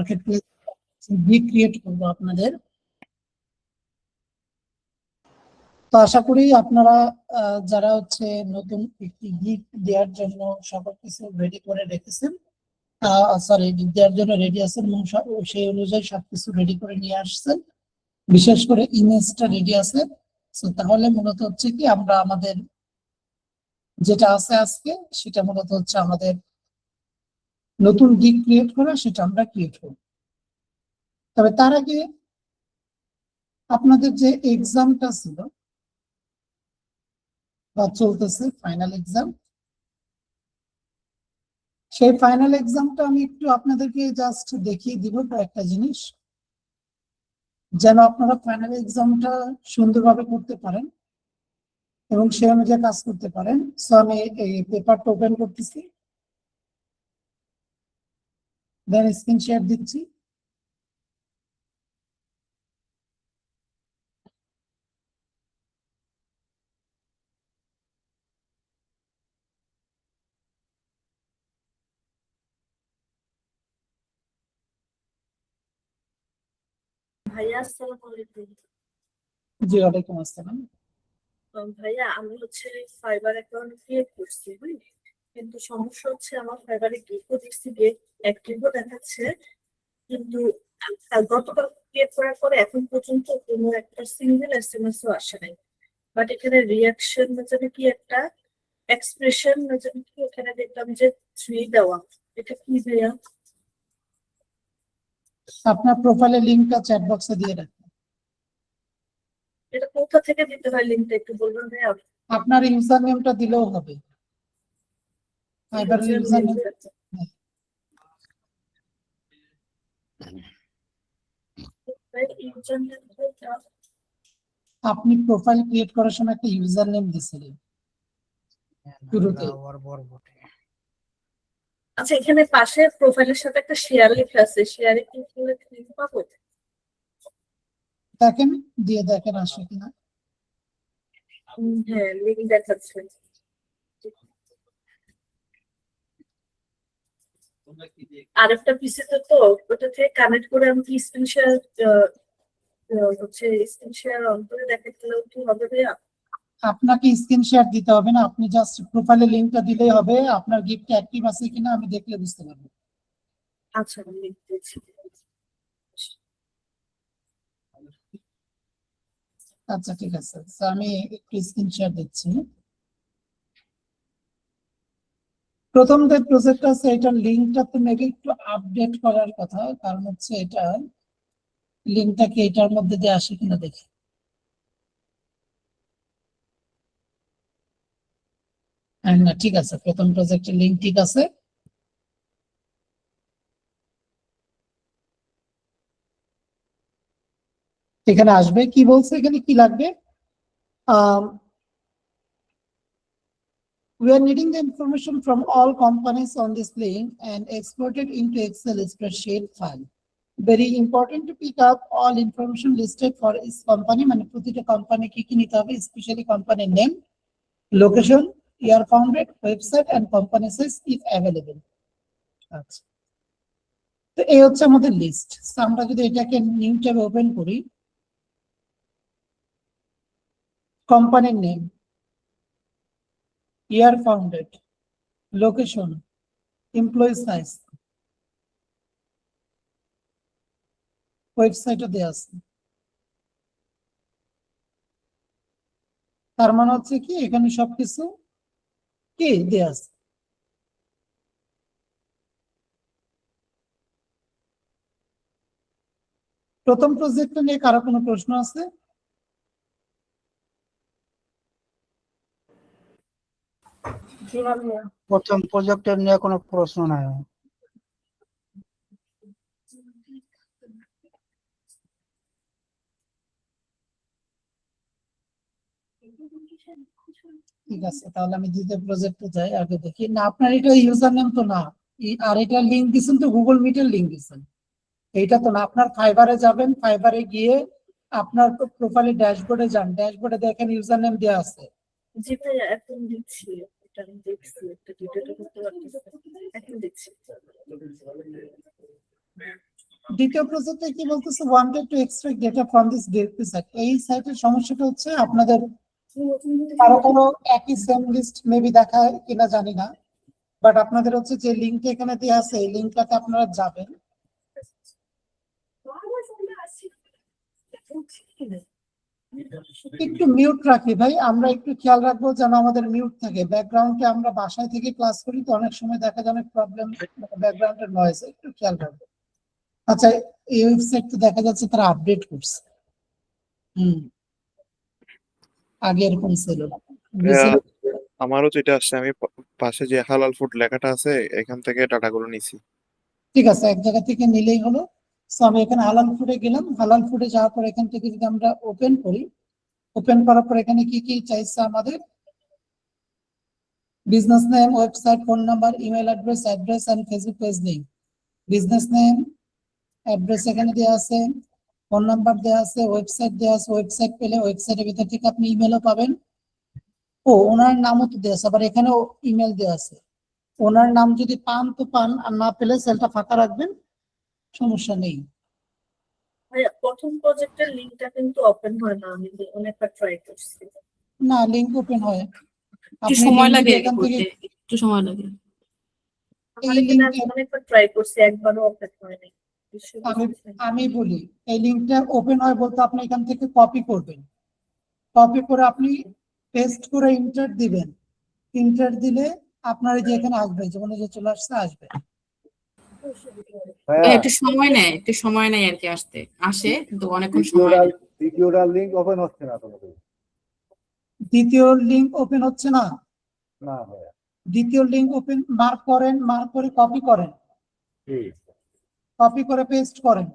Market place gig create করব আপনাদের। তো আশা করি আপনারা যারা হচ্ছে নতুন একটি গিগ দেওয়ার জন্য সকল কিছু রেডি করে রেখেছেন, সরি গিগ দেওয়ার জন্য রেডি আছেন এবং সেই অনুযায়ী সবকিছু রেডি করে নিয়ে আসছেন, বিশেষ করে ইমেজটা রেডি আছে। তাহলে মূলত হচ্ছে কি আমরা আমাদের যেটা আছে আজকে সেটা মূলত হচ্ছে আমাদের নতুন গিগ ক্রিয়েট করা, সেটা আমরা ক্রিয়েট করব। তবে তার আগে আপনাদের যে এক্সামটা ছিল বা চলতেছে ফাইনাল এক্সাম, সেই ফাইনাল এক্সামটা আমি একটু আপনাদেরকে জাস্ট দেখিয়ে দিব কয়েকটা জিনিস, যেন আপনারা ফাইনাল এক্সামটা সুন্দরভাবে করতে পারেন এবং সে অনুযায়ী কাজ করতে পারেন। সো আমি এই পেপারটা ওপেন করতেছি, দেন স্ক্রিন শেয়ার দিচ্ছি। ভাইয়া আসসালামু আলাইকুম। জি ওয়ালাইকুম আসসালাম। ভাইয়া আমি হচ্ছে ফাইবার অ্যাকাউন্ট ক্রিয়েট করছি, কিন্তু সমস্যা হচ্ছে আমার ফাইবারে গিকও দেখছি যে অ্যাক্টিভও দেখাচ্ছে, কিন্তু গতকাল ক্রিয়েট করার পরে এখন পর্যন্ত কোনো একটা সিঙ্গেল এসএমএসও আসে নাই। বাট এখানে রিয়াকশন যেন কি একটা এক্সপ্রেশন যেন কি এখানে দেখলাম যে 3 দেওয়া, এটা কি ভাইয়া? আপনার প্রোফাইলের লিংকটা চ্যাট বক্সে দিয়ে রাখুন। এটা কোথা থেকে দিতে হয় লিঙ্কটা একটু বলবেন ভাইয়া? আপনার ইউজার নেমটা দিলেও হবে, ফাইবারের ইউজার নেম। আপনি প্রোফাইল ক্রিয়েট করার সময় একটা ইউজার নেম দিয়েছিলেন শুরুতে। আচ্ছা, এখানে পাশে প্রোফাইলের সাথে একটা শেয়ার লেখা আছে, শেয়ারে ক্লিক করলে লিংক পাবো? দেখেন, দিয়ে দেখেন আসে কিনা। হ্যাঁ, লিংক দেখাচ্ছে। আরেকটা পিসি তো ওটা থেকে কানেক্ট করে আমি কি স্ক্রিন শেয়ার হচ্ছে স্ক্রিন শেয়ার অন করে দেখাচ্ছিলাম, কি হবে ভাইয়া? আপনাকে স্ক্রিন শেয়ার দিতে হবে না, আপনি জাস্ট প্রোফাইলের লিংকটা দিলেই হবে। আপনার গিফট অ্যাক্টিভ আছে কিনা আমি দেখলে বুঝতে পারবো। আচ্ছা, আমি লিংক দিচ্ছি। আচ্ছা ঠিক আছে, আমি একটু স্ক্রিন শেয়ার দিচ্ছি। প্রথম যে প্রজেক্ট আছে এটার লিংকটা তো মেবি একটু আপডেট করার কথা, কারণ হচ্ছে এটা লিংকটা কি এটার মধ্যে দিয়ে আসে কিনা দেখি। না ঠিক আছে, প্রথম প্রজেক্টের লিংক ঠিক আছে। এখানে আসবে কি বলছে, এখানে কি লাগবে? We are needing the information from all companies on this link and export it into Excel spreadsheet file. Very important to pick up all information listed for each company, মানে প্রতিটা কোম্পানি কি কি নিতে হবে, স্পেশালি কোম্পানির name, location, year founded, website and company size if available. আচ্ছা, তো এই হচ্ছে আমাদের লিস্ট। আমরা যদি এটাকে নিউ ট্যাবে ওপেন করি, কোম্পানির নেম, ইয়ার ফাউন্ডেড, লোকেশন, এমপ্লয়ি সাইজ, ওয়েবসাইটও দেওয়া আছে। তার মানে হচ্ছে কি এখানে সবকিছু কি দেওয়া আছে। প্রথম প্রজেক্ট নিয়ে কারো কোনো প্রশ্ন আছে? প্রথম প্রজেক্টের নিয়ে কোনো প্রশ্ন নাই। ঠিক আছে, তাহলে আমি দ্বিতীয় প্রজেক্টে যাই, আগে দেখি। না আপনার এটা ইউজার নেম তো না, আর এটা লিংক দিচ্ছেন তো গুগল মিটের লিংক দিচ্ছেন, এইটা তো না। আপনার ফাইবারে যাবেন, ফাইবারে গিয়ে আপনার প্রোফাইলে ড্যাশবোর্ডে যান, ড্যাশবোর্ডে দেখেন ইউজার নেম দেওয়া আছে। জি ভাইয়া, এখন দিচ্ছি। এটা আমি দেখছি, একটা ভিডিওটা করতে পারতেছি, এখন দিচ্ছি। দ্বিতীয় প্রজেক্টে কি বলতেছে, wanted to extract data from this directory site. এই সাইটের সমস্যাটা হচ্ছে আপনাদের কারো কারো একই সেম লিস্ট মেবি দেখা কিনা জানি না, বাট আপনাদের হচ্ছে যে লিঙ্কটা এখানে দেওয়া আছে এই লিঙ্কটাতে আপনারা যাবেন। একটু মিউট রাখি ভাই, আমরা একটু খেয়াল রাখবো যেন আমাদের মিউট থাকে। ব্যাকগ্রাউন্ডে আমরা বাসায় থেকে ক্লাস করি তো অনেক সময় দেখা যায় অনেক প্রবলেম, ব্যাকগ্রাউন্ডের নয়েজ, একটু খেয়াল রাখবো। আচ্ছা, এই ওয়েবসাইট তো দেখা যাচ্ছে তারা আপডেট করছে। আগে এরকম ছিল না। আমারও যেটা আসছে, আমি পাশে যে হালাল ফুড লেখাটা আছে এখান থেকে ডাটাগুলো নিছি। ঠিক আছে, এক জায়গা থেকে নিলেই হলো। So, আমি এখানে হালাল ফুডে গেলাম। হালাল ফুডে যাওয়ার পর এখান থেকে যদি আমরা ওপেন করি, ওপেন করার পর এখানে কি কি চাইছে আমাদের, business name, website, phone number, email address and Facebook page name. Business name, address এখানে দেওয়া আছে, ফোন নাম্বার দেওয়া আছে, ওয়েবসাইট দেওয়া আছে। ওয়েবসাইট পেলে ওয়েবসাইটের ভিতর থেকে আপনি ইমেলও পাবেন। ও, ওনার নামও তো দেওয়া আছে, আবার এখানেও ইমেল দেওয়া আছে। ওনার নাম যদি পান তো পান, আর না পেলে সেলটা ফাঁকা রাখবেন, সমস্যা নেই। ভাইয়া প্রথম প্রজেক্টের লিংকটা কিন্তু ওপেন হয় না, আমি অনেকবার ট্রাই করছি। না, লিংক ওপেন হয়। একটু আপনি সময় link লাগে যদি এখান থেকে করতে, একটু সময় লাগে। আমার এই এখানে আমি লিংকটা অনেকবার ট্রাই করছি, একবারও ওপেন হয়নি। আমি বলি, এই লিংকটা ওপেন হয় বলতে আপনি এখান থেকে কপি করবেন, কপি করে আপনি পেস্ট করে ইন্টার দিবেন। ইন্টার দিলে আপনার এই যে এখানে আসবে, যেমন এই যে চলে আসছে, আসবে। একটু সময় নেয়, একটু সময় নেয় আর কি আসতে, আসে কিন্তু অনেকক্ষণ সময় নেয়। দ্বিতীয়টা লিংক ওপেন হচ্ছে না তোমাদের? দ্বিতীয় লিংক ওপেন হচ্ছে না? না ভাইয়া। দ্বিতীয় লিংক ওপেন মার্ক করেন, মার্ক করে কপি করেন, কপি করে পেস্ট করেন।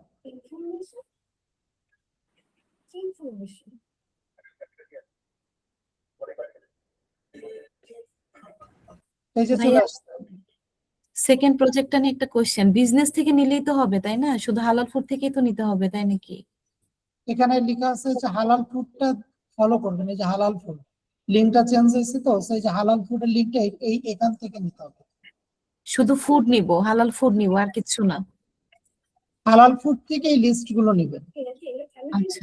এই যে চলে আসছে। সেকেন্ড প্রজেক্টটা নিয়ে একটা কোশ্চেন, বিজনেস থেকে নিলেই তো হবে তাই না? শুধু হালাল ফুড থেকেই তো নিতে হবে তাই নাকি? এখানে লেখা আছে যে হালাল ফুডটা ফলো করবেন, এই যে হালাল ফুড লিংকটা চেঞ্জ হয়েছে, তো সেই যে হালাল ফুডের লিংকটা এই এখান থেকে নিতে হবে। শুধু ফুড নিব, হালাল ফুড নিব আর কিছু না? হালাল ফুড থেকে এই লিস্ট গুলো নেবেন। আচ্ছা,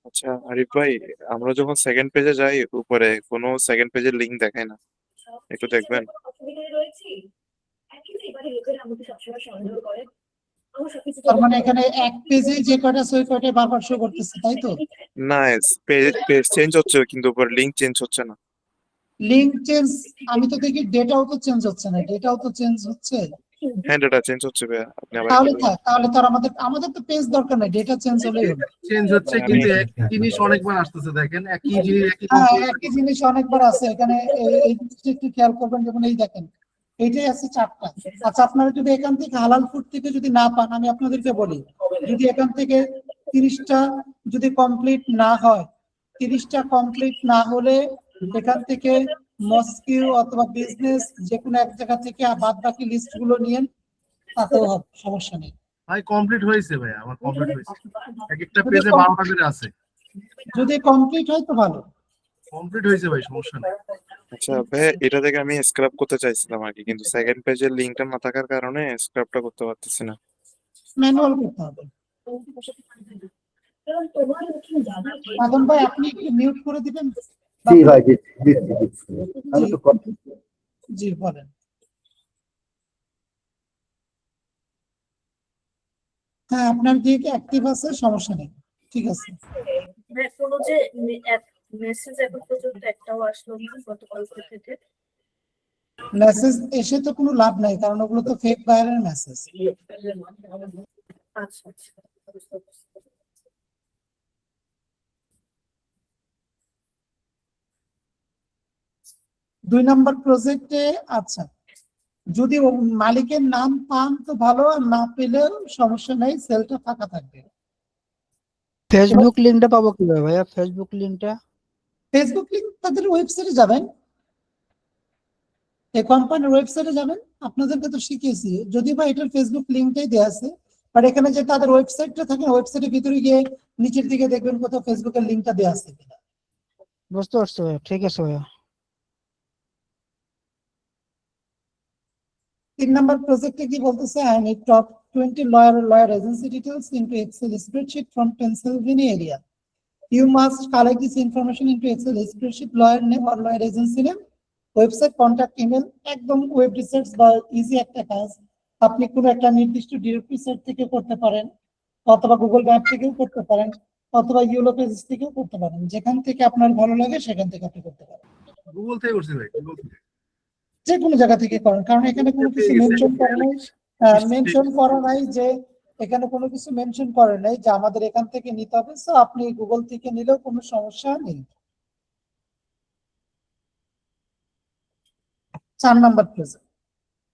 আচ্ছা আরিফ ভাই, আমরা যখন সেকেন্ড পেজে যাই উপরে কোনো সেকেন্ড পেজের লিংক দেখায় না, একটু দেখবেন। তার মানে এখানে এক পেজে যে কয়টা আছে ওই কয়টা বারবার শো করতেছে, তাই তো? না, পেজ চেঞ্জ হচ্ছে কিন্তু উপর লিংক চেঞ্জ হচ্ছে না। লিংক চেঞ্জ, আমি তো দেখি ডেটাও তো চেঞ্জ হচ্ছে না, ডেটাও তো চেঞ্জ হচ্ছে। হ্যাঁ, ডাটা চেঞ্জ হচ্ছে ভাইয়া, আপনি আবার তাহলে থাক, তাহলে তো আর আমাদের তো পেজ দরকার নাই, ডেটা চেঞ্জ হলেই হলো। চেঞ্জ হচ্ছে কিন্তু একই জিনিস অনেকবার আসতেছে, দেখেন একই জিনিস একই হ্যাঁ, complaint। একই জিনিস অনেকবার আছে এখানে। এই জিনিসটা একটু খেয়াল করবেন, যেমন এই দেখেন এইটাই আছে 4টা। আচ্ছা, আপনারা যদি এখান থেকে হালাল ফুড থেকে যদি না পান, আমি আপনাদেরকে বলি, যদি এখান থেকে 30টা যদি কমপ্লিট না হয়, 30টা কমপ্লিট না হলে এখান থেকে মস্কিউ অথবা বিজনেস যে কোনো এক জায়গা থেকে বাদ বাকি লিস্ট গুলো নিয়েন, তাতেও হবে, সমস্যা নেই। ভাই কমপ্লিট হয়েছে ভাই, আমার কমপ্লিট হয়েছে, এক একটা যদি পেজে 12টা করে আছে। যদি কমপ্লিট হয় তো ভালো। কমপ্লিট হয়েছে ভাই, সমস্যা নেই। আচ্ছা ভাইয়া, এটা থেকে আমি স্ক্রাব করতে চাইছিলাম আর কি, কিন্তু সেকেন্ড পেজের লিংকটা না থাকার কারণে স্ক্রাবটা করতে পারতেছি না। ম্যানুয়াল করতে হবে। মাদন ভাই, আপনি মিউট করে দিবেন। জি ভাই, দিচ্ছি। আমি তো জি, বলেন। হ্যাঁ, আপনার দিক অ্যাক্টিভ আছে, সমস্যা নেই, ঠিক আছে। কোনো যে মেসেজ এখন পর্যন্ত একটাও আসলো না গতকাল থেকে। মেসেজ এসে তো কোনো লাভ নাই, কারণ ওগুলো তো ফেক বায়ারের মেসেজ। আচ্ছা আচ্ছা, বুঝতে পারছি। 2 নম্বর প্রজেক্টে, আচ্ছা, যদি মালিকের নাম পান তো ভালো, আর না পেলেও সমস্যা নাই, সেলটা ফাঁকা থাকবে। ফেসবুক লিংকটা পাবো কিভাবে ভাইয়া? ফেসবুক লিংকটা ফেসবুক লিংক তাদের ওয়েবসাইটে যাবেন, এই কোম্পানির ওয়েবসাইটে যাবেন। আপনাদেরকে তো শিখিয়েছি, যদিও বা এটার ফেসবুক লিংকটাই দেওয়া আছে, বাট এখানে যে তাদের ওয়েবসাইটটা থাকে, ওয়েবসাইটের ভিতরে গিয়ে নিচের দিকে দেখবেন কোথাও ফেসবুকের লিংকটা দেওয়া আছে কিনা। বুঝতে পারছো ভাইয়া? ঠিক আছে ভাইয়া। 3 নম্বর প্রজেক্টে কি বলতেছে, I need top 20 lawyer or lawyer agency details into Excel spreadsheet from Pennsylvania area. You must collect this information into Excel spreadsheet, lawyer name or lawyer agency name, website, contact email, একদম web research বা easy একটা কাজ। আপনি কোনো একটা নির্দিষ্ট directory site থেকে করতে পারেন, অথবা গুগল ম্যাপ থেকেও করতে পারেন, অথবা ইউলো পেজেস থেকেও করতে পারেন। যেখান থেকে আপনার ভালো লাগে সেখান থেকে আপনি করতে পারেন। গুগল থেকে করছি ভাই, গুগল থেকে। যে কোনো জায়গা থেকে করেন, কারণ এখানে কোনো কিছু মেনশন করা নাই, যে এখানে কোনো কিছু মেনশন করে নাই যে আমাদের এখান থেকে নিতে হবে। সো আপনি গুগল থেকে নিলেও কোনো সমস্যা নেই। 4 নাম্বার প্রেজেন্ট,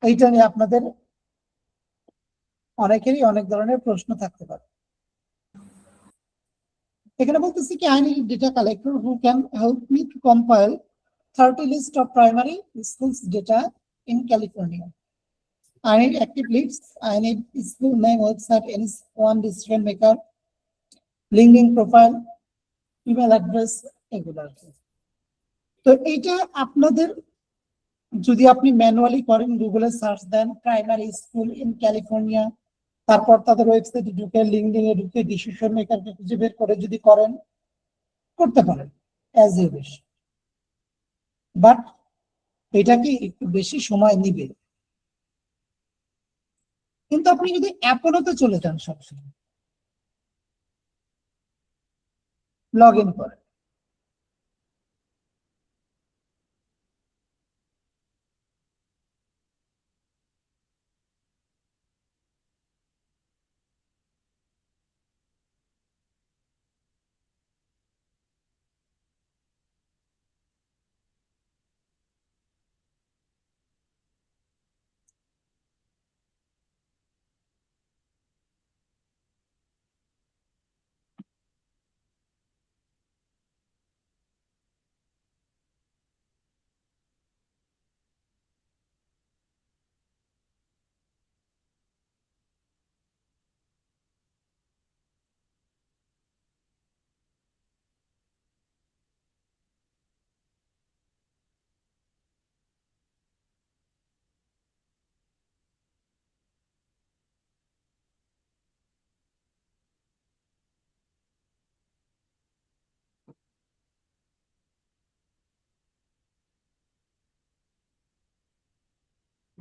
এইটা নিয়ে আপনাদের অনেকেরই অনেক ধরনের প্রশ্ন থাকতে পারে। এখানে বলতেছি কি, I need data collector who can help me to compile 30 list of primary schools data in California. I need active leads, I need school name, website, one decision maker, LinkedIn profile, email address, এগুলো আর কি। তো এইটা আপনাদের যদি আপনি manually করেন, গুগলে search দেন প্রাইমারি স্কুল ইন ক্যালিফোর্নিয়া, তারপর তাদের ওয়েবসাইটে ঢুকে লিঙ্কডিন এ ঢুকে ডিসিশন মেকারকে খুঁজে বের করে যদি করেন, করতে পারেন অ্যাজ ইউ উইশ। বাট এটা কি একটু বেশি সময় নিবে। কিন্তু আপনি যদি অ্যাপোলোতে চলে যান, সবসময় লগ ইন করেন,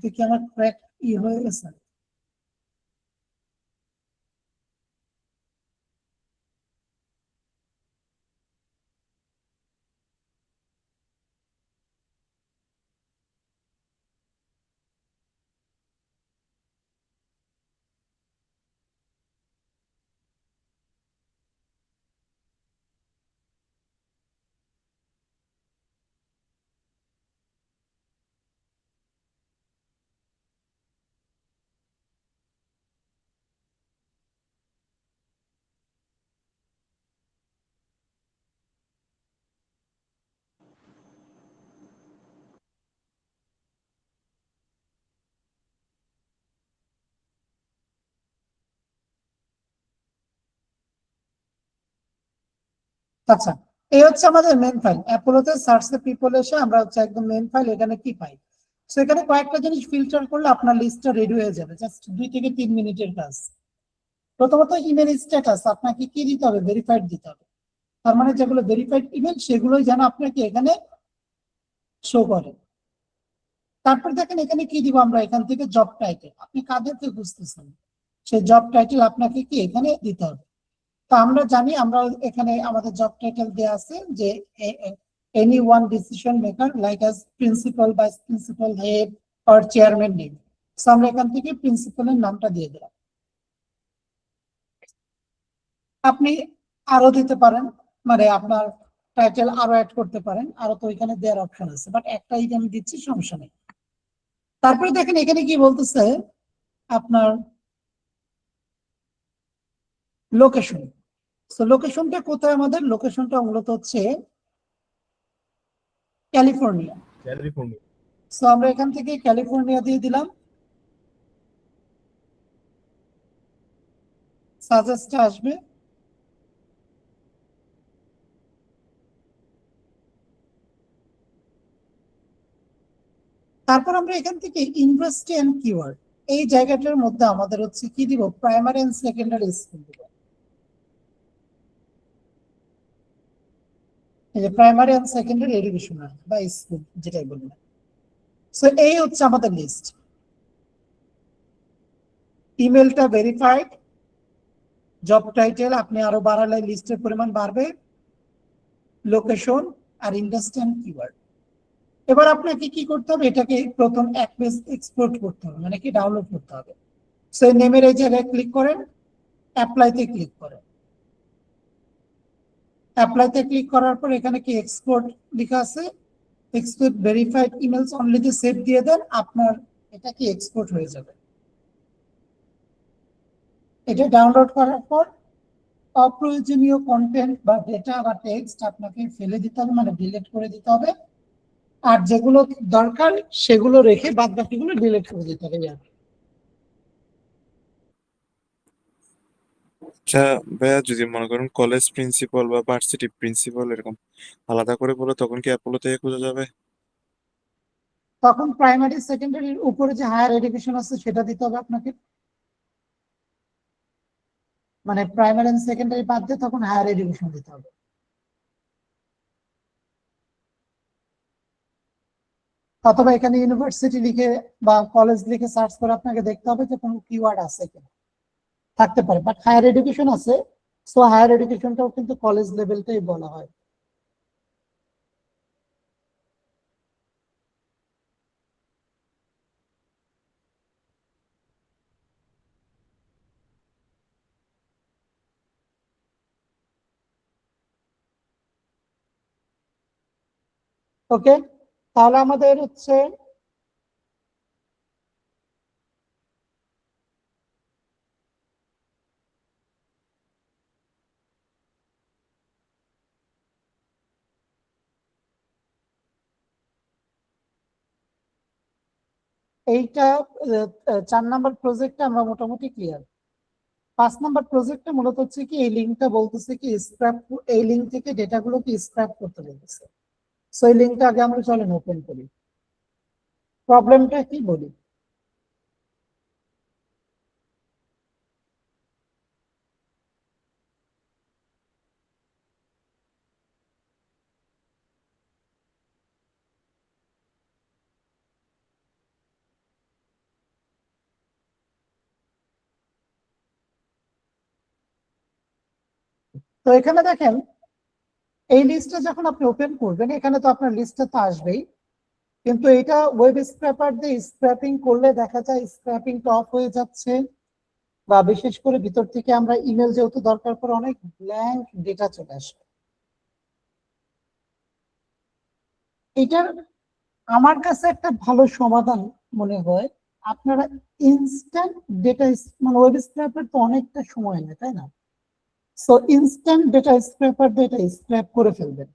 দেখি আমার ক্র্যাক হয়ে গেছে। আচ্ছা, এই হচ্ছে আমাদের মেন ফাইল। অ্যাপোলোতে সার্চ দ্য পিপল এসে আমরা হচ্ছে একদম মেন ফাইল, এখানে কি পাই। সো এখানে কয়েকটা জিনিস ফিল্টার করলে আপনার লিস্টটা রেডি হয়ে যাবে। জাস্ট 2 থেকে 3 মিনিটের কাজ। প্রথমত ইমেল স্ট্যাটাস আপনাকে কি দিতে হবে, ভেরিফাইড দিতে হবে। তার মানে যেগুলো ভেরিফাইড ইমেল সেগুলোই যেন আপনাকে এখানে শো করে। তারপর দেখেন এখানে কি দিব আমরা, এখান থেকে জব টাইটেল, আপনি কাদেরকে খুঁজতেছেন সেই জব টাইটেল আপনাকে কি এখানে দিতে হবে। তো আমরা জানি, আমরা এখানে আমাদের জব টাইটেল দেয়া আছে যে any one decision maker like as principal, vice principal, head or chairman name. So আমরা এখান থেকে প্রিন্সিপালের নামটা দিয়ে দিলাম। আপনি আরো দিতে পারেন, মানে আপনার টাইটেল আরো অ্যাড করতে পারেন, আরো তো এখানে দেওয়ার অপশন আছে, বাট একটাই আমি দিচ্ছি, সমস্যা নেই। তারপরে দেখেন এখানে কি বলতেছে, আপনার লোকেশন। সো লোকেশনটা কোথায়, আমাদের লোকেশনটা মূলত হচ্ছে ক্যালিফোর্নিয়া। সো আমরা এখান থেকে ক্যালিফোর্নিয়া দিয়ে দিলাম, সাজেস্টটা আসবে। তারপর আমরা এখান থেকে ইউনিভার্সিটি এন্ড কিওয়ার্ড, এই জায়গাটার মধ্যে আমাদের হচ্ছে কি দিব, প্রাইমারি এন্ড সেকেন্ডারি স্কুল দিব। এই যে প্রাইমারি এন্ড সেকেন্ডারি এডুকেশন বা স্কুল যেটাই বলি না। সো এই হচ্ছে আমাদের লিস্ট। ইমেলটা ভেরিফাইড, জব টাইটেল আপনি আরো বাড়ালে লিস্টের পরিমাণ বাড়বে, লোকেশন আর ইন্ডাস্ট্রি এন্ড কিওয়ার্ড। এবার আপনাকে কি করতে হবে, এটাকে প্রথম এক পেজ এক্সপোর্ট করতে হবে, মানে কি ডাউনলোড করতে হবে। সো নেমের এই জায়গায় ক্লিক করেন, অ্যাপ্লাইতে ক্লিক করেন। অ্যাপ্লাইতে ক্লিক করার পর এখানে কি এক্সপোর্ট লেখা আছে, এক্সপোর্ট ভেরিফাইড ইমেলস অনলিতে সেভ দিয়ে দেন, আপনার এটা কি এক্সপোর্ট হয়ে যাবে। এটা ডাউনলোড করার পর অপ্রয়োজনীয় কন্টেন্ট বা ডেটা বা টেক্সট আপনাকে ফেলে দিতে হবে, মানে ডিলিট করে দিতে হবে। আর যেগুলো দরকার সেগুলো রেখে বাদ বাকিগুলো ডিলিট করে দিতে হবে। আচ্ছা ভাইয়া, যদি মনে করেন কলেজ প্রিন্সিপাল বা ভার্সিটি প্রিন্সিপাল এরকম আলাদা করে বলে, তখন কি অ্যাপোলো থেকে খোঁজা যাবে? তখন প্রাইমারি সেকেন্ডারির উপরে যে হায়ার এডুকেশন আছে সেটা দিতে হবে আপনাকে, মানে প্রাইমারি এন্ড সেকেন্ডারি বাদ দিয়ে তখন হায়ার এডুকেশন দিতে হবে। অথবা এখানে ইউনিভার্সিটি লিখে বা কলেজ লিখে সার্চ করে আপনাকে দেখতে হবে যে কোনো কিওয়ার্ড আছে কিনা, থাকতে পারে, বাট হায়ার এডুকেশন আছে। সো হায়ার এডুকেশনটাও কিন্তু কলেজ লেভেলটাই বলা হয়। ওকে, তাহলে আমাদের হচ্ছে এইটা 4 নাম্বার প্রজেক্টটা আমরা মোটামুটি ক্লিয়ার। 5 নাম্বার প্রজেক্টটা মূলত হচ্ছে কি, এই লিঙ্কটা বলতেছে কি স্ক্র্যাপ, এই লিঙ্ক থেকে ডেটাগুলো কি স্ক্র্যাপ করতে বলতেছে। সো এই লিঙ্কটা আগে আমরা চলেন ওপেন করি, প্রবলেমটা কি বলি। তো এখানে দেখেন, এই লিস্টটা যখন আপনি ওপেন করবেন, এখানে তো আপনার লিস্টটা তো আসবেই, কিন্তু এটা ওয়েব স্ক্র্যাপার দিয়ে স্ক্র্যাপিং করলে দেখা যায় স্ক্র্যাপিংটা অফ হয়ে যাচ্ছে, বা বিশেষ করে ভিতর থেকে আমরা ইমেল যেহেতু দরকার পড়ে অনেক ব্ল্যাঙ্ক ডেটা চলে আসে। এটার আমার কাছে একটা ভালো সমাধান মনে হয়, আপনারা ইনস্ট্যান্ট ডেটা, মানে ওয়েব স্ক্র্যাপার তো অনেকটা সময় নেয় তাই না। সো ইনস্ট্যান্ট ডেটা স্ক্র্যাপার দিয়ে এটা স্ক্র্যাপ করে ফেলবেন।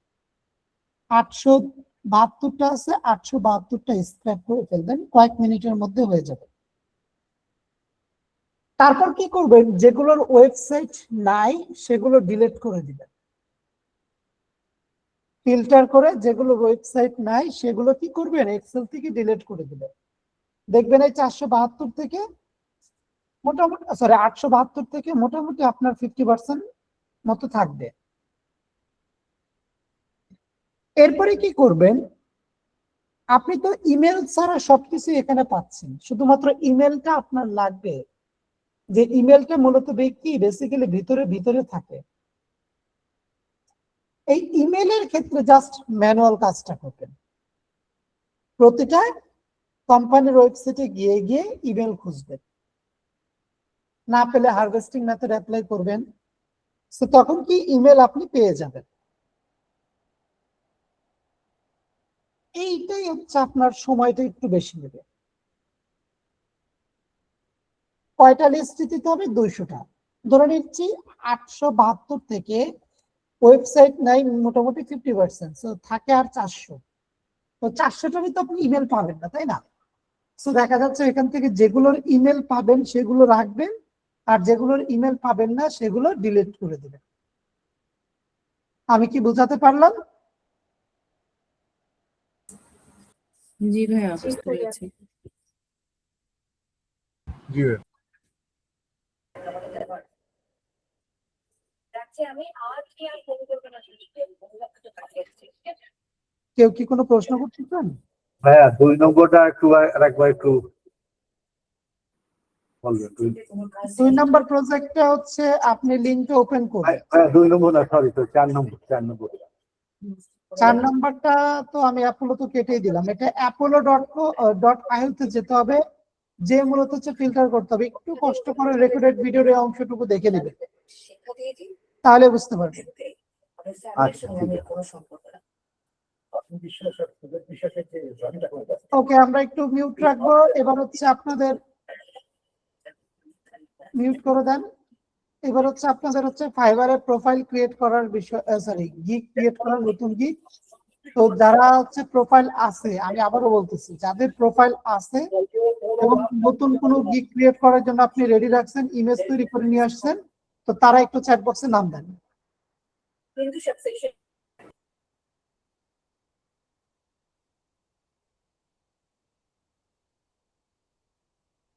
872টা আছে, 872টা স্ক্র্যাপ করে ফেলবেন, কয়েক মিনিটের মধ্যে হয়ে যাবে। তারপর কি করবেন, যেগুলোর ওয়েবসাইট নাই সেগুলো ডিলিট করে দিবেন, ফিল্টার করে যেগুলো ওয়েবসাইট নাই সেগুলো কি করবেন, এক্সেল থেকে ডিলিট করে দিবেন। দেখবেন এই 472 থেকে মোটামুটি, সরি 872 থেকে মোটামুটি আপনার 50% মতো থাকবে। এরপরে কি করবেন, আপনি তো ইমেল ছাড়া সবকিছু এখানে পাচ্ছেন, শুধুমাত্র ইমেলটা আপনার লাগবে, যে ইমেলটা মূলত কি বেসিক্যালি ভিতরে ভিতরে থাকে। এই ইমেলের ক্ষেত্রে জাস্ট ম্যানুয়াল কাজটা করবেন, প্রতিটা কোম্পানির ওয়েবসাইটে গিয়ে গিয়ে ইমেল খুঁজবেন, না পেলে হারভেস্টিং মেথড অ্যাপ্লাই করবেন, সো তখন কি ইমেল আপনি পেয়ে যাবেন। এইটাই হচ্ছে আপনার সময়টা একটু বেশি নেবে। কয়টা লিস্ট দিতে হবে, 200টা। ধরে নিচ্ছি 872 থেকে ওয়েবসাইট নাই মোটামুটি 50%, সো থাকে আর 400। তো 400টারই তো আপনি ইমেল পাবেন না তাই না। সো দেখা যাচ্ছে এখান থেকে যেগুলোর ইমেল পাবেন সেগুলো রাখবেন, আর যেগুলোর ইমেল পাবেন না সেগুলো ডিলিট করে দেবেন। আমি কি বোঝাতে পারলাম? জি ভাইয়া, জি বুঝতে ভাইয়া। পেরেছি। জি কেউ কি কোনো প্রশ্ন করতে চান? ভাইয়া 2 নম্বরটা একটু আরেকবার একটু বলবেন। 2 নম্বর প্রজেক্টটা হচ্ছে আপনি লিঙ্কটা ওপেন করুন। ভাইয়া 2 নম্বর না, সরি 4 নম্বর 4 নম্বর। 4 নাম্বারটা তো আমি অ্যাপোলো তো কেটেই দিলাম। এটা apollo.co.il তে যেতে হবে, যে মূলত হচ্ছে ফিল্টার করতে হবে। একটু কষ্ট করে রেকর্ডেড ভিডিওর এই অংশটুকু দেখে নেবেন, তাহলে বুঝতে পারবেন। আচ্ছা ঠিক আছে। ওকে, আমরা একটু মিউট রাখবো। এবার হচ্ছে আপনাদের মিউট করে দেন। এবার হচ্ছে আপনাদের হচ্ছে ফাইবারে প্রোফাইল ক্রিয়েট করার বিষয়, সরি গিগ ক্রিয়েট করার নতুন গিগ। তো যারা হচ্ছে প্রোফাইল আছে, আমি আবারও বলতেছি, যাদের প্রোফাইল আছে এবং নতুন কোনো গিগ ক্রিয়েট করার জন্য আপনি রেডি রাখছেন, ইমেজ তৈরি করে নিয়ে আসছেন, তো তারা একটু চ্যাট বক্সে নাম দেন।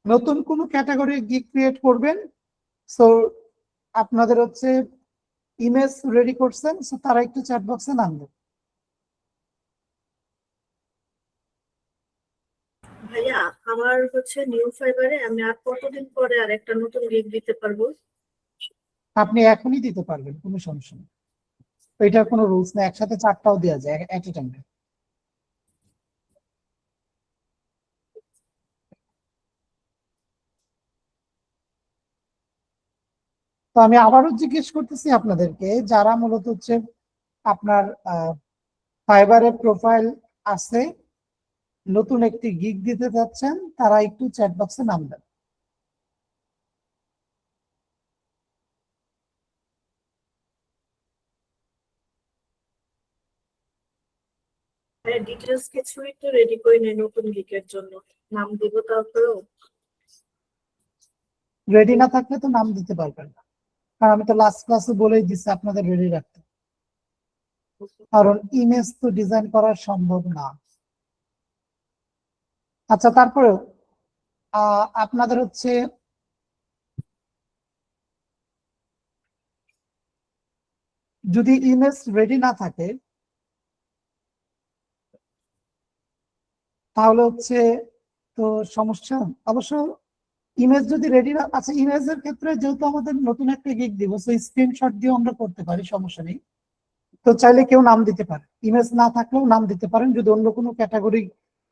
নতুন কোনো ক্যাটাগরি গিগ ক্রিয়েট করবেন, সো আপনাদের হচ্ছে ইমেজ রেডি করছেন, সো তারা একটু চ্যাট বক্সে নাম দেন। ভাইয়া আমার হচ্ছে নিউ ফাইবারে আমি আর কতদিন পরে আর একটা নতুন গিগ দিতে পারবো? আপনি এখনই দিতে পারবেন, কোনো সমস্যা নেই। এটার কোনো রুলস নেই, একসাথে 4টাও দেওয়া যায় এট এ টাইমে। তো আমি আবারও জিজ্ঞেস করতেছি আপনাদেরকে, যারা মূলত হচ্ছে আপনার ফাইবারে প্রোফাইল আছে, নতুন একটি গিগ দিতে যাচ্ছেন, তারা একটু চ্যাট বক্সে নাম দেন। ভাইয়া ডিটেলস কিছু একটু রেডি করে নেই নতুন গিগের জন্য, নাম দিব তারপরেও। রেডি না থাকলে তো নাম দিতে পারবেন না, কারণ আমি তো লাস্ট ক্লাসে বলেই দিচ্ছি আপনাদের রেডি রাখতে, কারণ ইমেজ তো ডিজাইন করা সম্ভব না। আচ্ছা, তারপরেও আপনাদের হচ্ছে যদি ইমেজ রেডি না থাকে, তাহলে হচ্ছে তো সমস্যা। অবশ্য ইমেজ যদি রেডি না, আচ্ছা ইমেজের ক্ষেত্রে যেহেতু আমাদের নতুন একটা গিগ দিব, সেই স্ক্রিনশট দিয়ে আমরা করতে পারি, সমস্যা নেই। তো চাইলে কেউ নাম দিতে পারে, ইমেজ না থাকলেও নাম দিতে পারেন। যদি অন্য কোনো ক্যাটাগরি,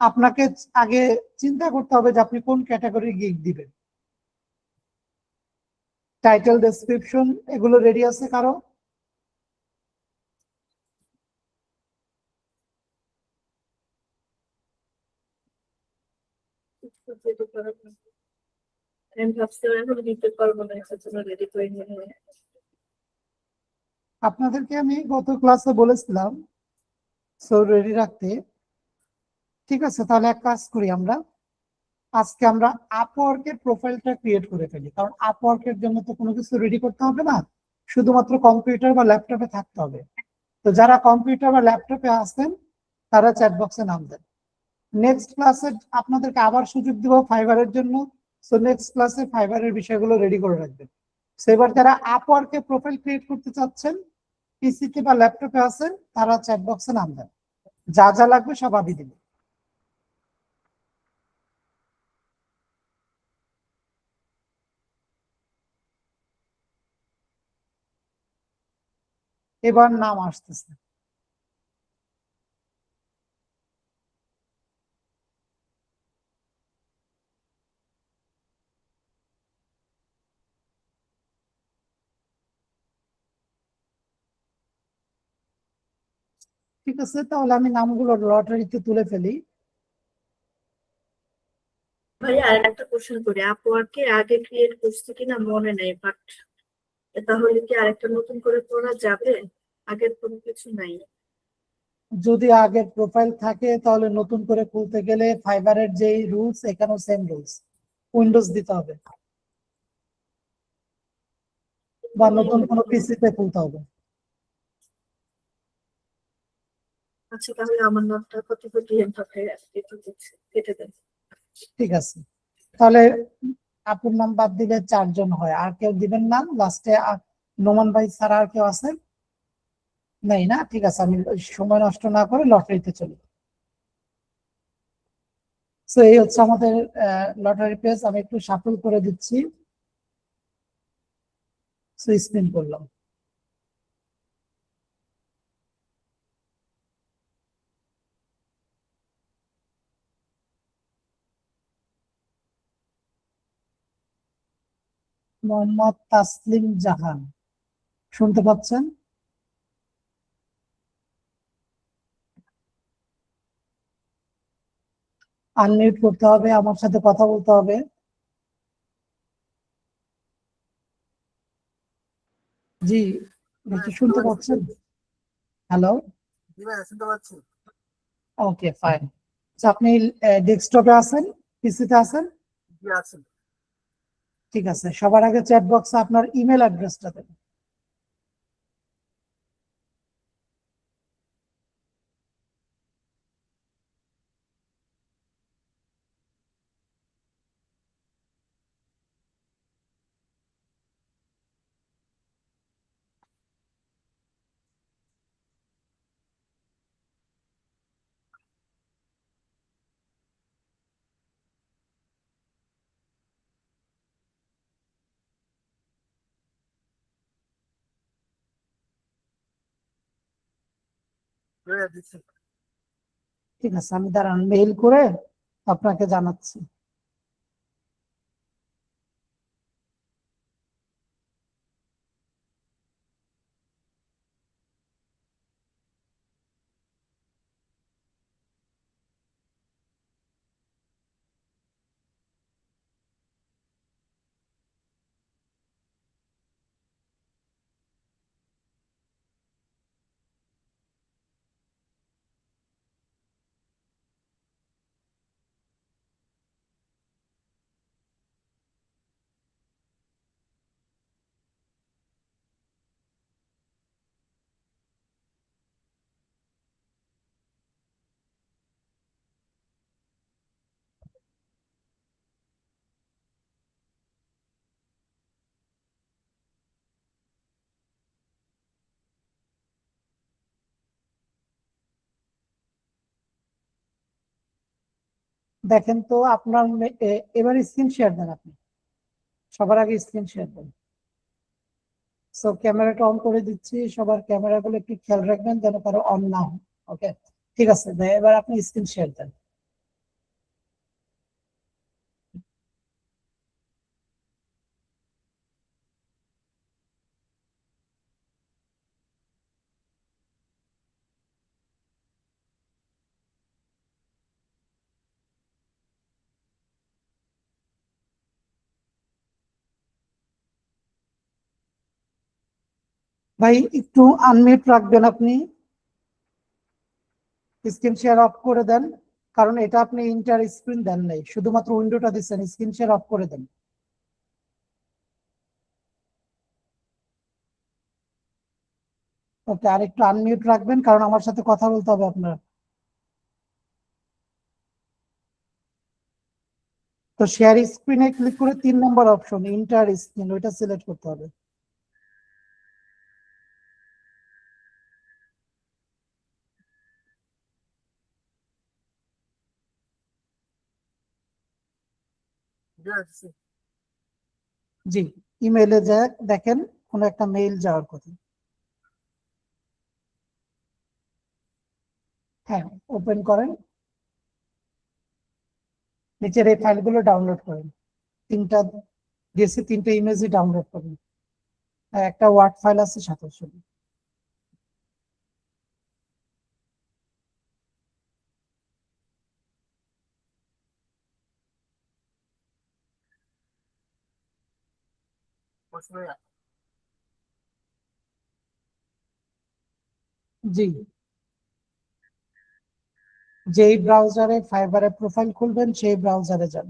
আপনাকে আগে চিন্তা করতে হবে যে আপনি কোন ক্যাটাগরি গিগ দিবেন। টাইটেল, ডেসক্রিপশন এগুলো রেডি আছে কারো? দিতে পারবো না। আমি ভাবছিলাম এখন দিতে পারবো না, এটার জন্য রেডি করে নিয়ে। আপনাদেরকে আমি গত ক্লাসে বলেছিলাম সো রেডি রাখতে। ঠিক আছে, তাহলে এক কাজ করি, আমরা আজকে আমরা আপওয়ার্কের প্রোফাইলটা ক্রিয়েট করে ফেলি, কারণ আপওয়ার্কের জন্য তো কোনো কিছু রেডি করতে হবে না, শুধুমাত্র কম্পিউটার বা ল্যাপটপে থাকতে হবে। তো যারা কম্পিউটার বা ল্যাপটপে আসেন, তারা চ্যাট বক্সে নাম দেন। নেক্সট ক্লাসে আপনাদেরকে আবার সুযোগ দিব ফাইবারের জন্য, সো নেক্সট ক্লাসে ফাইবারের বিষয়গুলো রেডি করে রাখবেন। সো এবার যারা আপওয়ার্কে প্রোফাইল ক্রিয়েট করতে চাচ্ছেন, পিসিতে বা ল্যাপটপে আছেন, তারা চ্যাট বক্সে নাম দেন, যা যা লাগবে সব আমি দিব। এবার নাম আসতেছে। ঠিক আছে, তাহলে আমি নামগুলো লটারিতে তুলে ফেলি। ভাইয়া আর একটা কোশ্চেন করি, আপওয়ার্কে আগে ক্রিয়েট করছি কিনা মনে নেই, বাট তাহলে কি আরেকটা নতুন করে করা যাবে? আগের কোনো কিছু নাই। যদি আগের প্রোফাইল থাকে, তাহলে নতুন করে খুলতে গেলে ফাইবারের যেই রুলস, এখানেও সেম রুলস, উইন্ডোজ দিতে হবে বা নতুন কোনো পিসিতে খুলতে হবে। আচ্ছা তাহলে আমার নামটা কত করে দিয়ে কেটে দেন। ঠিক আছে, তাহলে আপুর নাম বাদ দিলে 4 জন হয়, আর কেউ দিবেন নাম লাস্টে? নোমান ভাই ছাড়া আর কেউ আছে? নেই না? ঠিক আছে, আমি সময় নষ্ট না করে লটারিতে চলি। তো এই হচ্ছে আমাদের লটারি পেজ। আমি একটু শাফল করে দিচ্ছি, স্পিন করলাম। মোহাম্মদ তাসলিম জাহান, শুনতে পাচ্ছেন? আনমিউট করতে হবে, আমার সাথে কথা বলতে হবে। জি, একটু শুনতে পাচ্ছেন? Hello, okay fine. আপনি ডেস্কটপে আছেন, পিসিতে আছেন? ঠিক আছে, সবার আগে চ্যাট বক্সে আপনার ইমেল অ্যাড্রেসটা দেন। ঠিক আছে, আমি দাঁড়ান মেইল করে আপনাকে জানাচ্ছি। দেখেন তো আপনার এবার স্ক্রিন শেয়ার দেন আপনি, সবার আগে স্ক্রিন শেয়ার দেন। সো ক্যামেরাটা অন করে দিচ্ছি, সবার ক্যামেরাগুলো একটু খেয়াল রাখবেন যেন কারো অন না হয়। ওকে, ঠিক আছে, এবার আপনি স্ক্রিন শেয়ার দেন। ভাই একটু আনমিউট রাখবেন আপনি, স্ক্রিন শেয়ার অফ করে দেন, কারণ এটা আপনি ইন্টার স্ক্রিন দেন নাই, শুধুমাত্র উইন্ডোটা দিচ্ছেন। স্ক্রিন শেয়ার অফ করে দেন। ওকে, আর একটু আনমিউট রাখবেন কারণ আমার সাথে কথা বলতে হবে আপনার। তো শেয়ার স্ক্রিনে ক্লিক করে 3 নম্বর অপশন ইন্টার স্ক্রিন, ওইটা সিলেক্ট করতে হবে। জি, ইমেইলে যা দেখেন কোনো একটা মেইল যাওয়ার কথা। হ্যাঁ, ওপেন করেন, নিচের এই ফাইলগুলো ডাউনলোড করেন। 3টা দিয়েছি, 3টে ইমেজই ডাউনলোড করেন। একটা ওয়ার্ড ফাইল আছে সাথে শুধু। জি, যেই ব্রাউজারে ফাইবারের প্রোফাইল খুলবেন সেই ব্রাউজারে যান।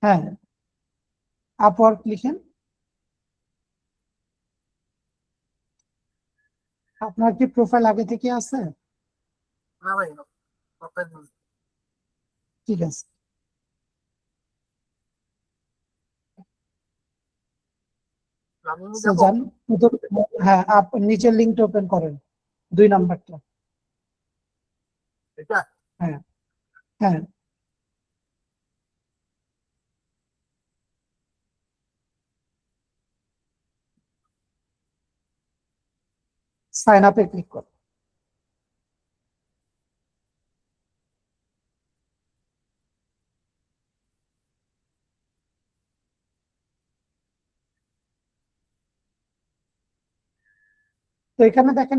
হ্যাঁ, আপওয়ার্ক লিখেন। আপনার কি প্রোফাইল আগে থেকে আছে? না ভাই, ঠিক আছে। So, যান হ্যাঁ, নিচের লিঙ্কটা ওপেন করেন, 2 নাম্বারটা। এটা হ্যাঁ হ্যাঁ, সাইন আপে ক্লিক করুন। তো এখানে দেখেন,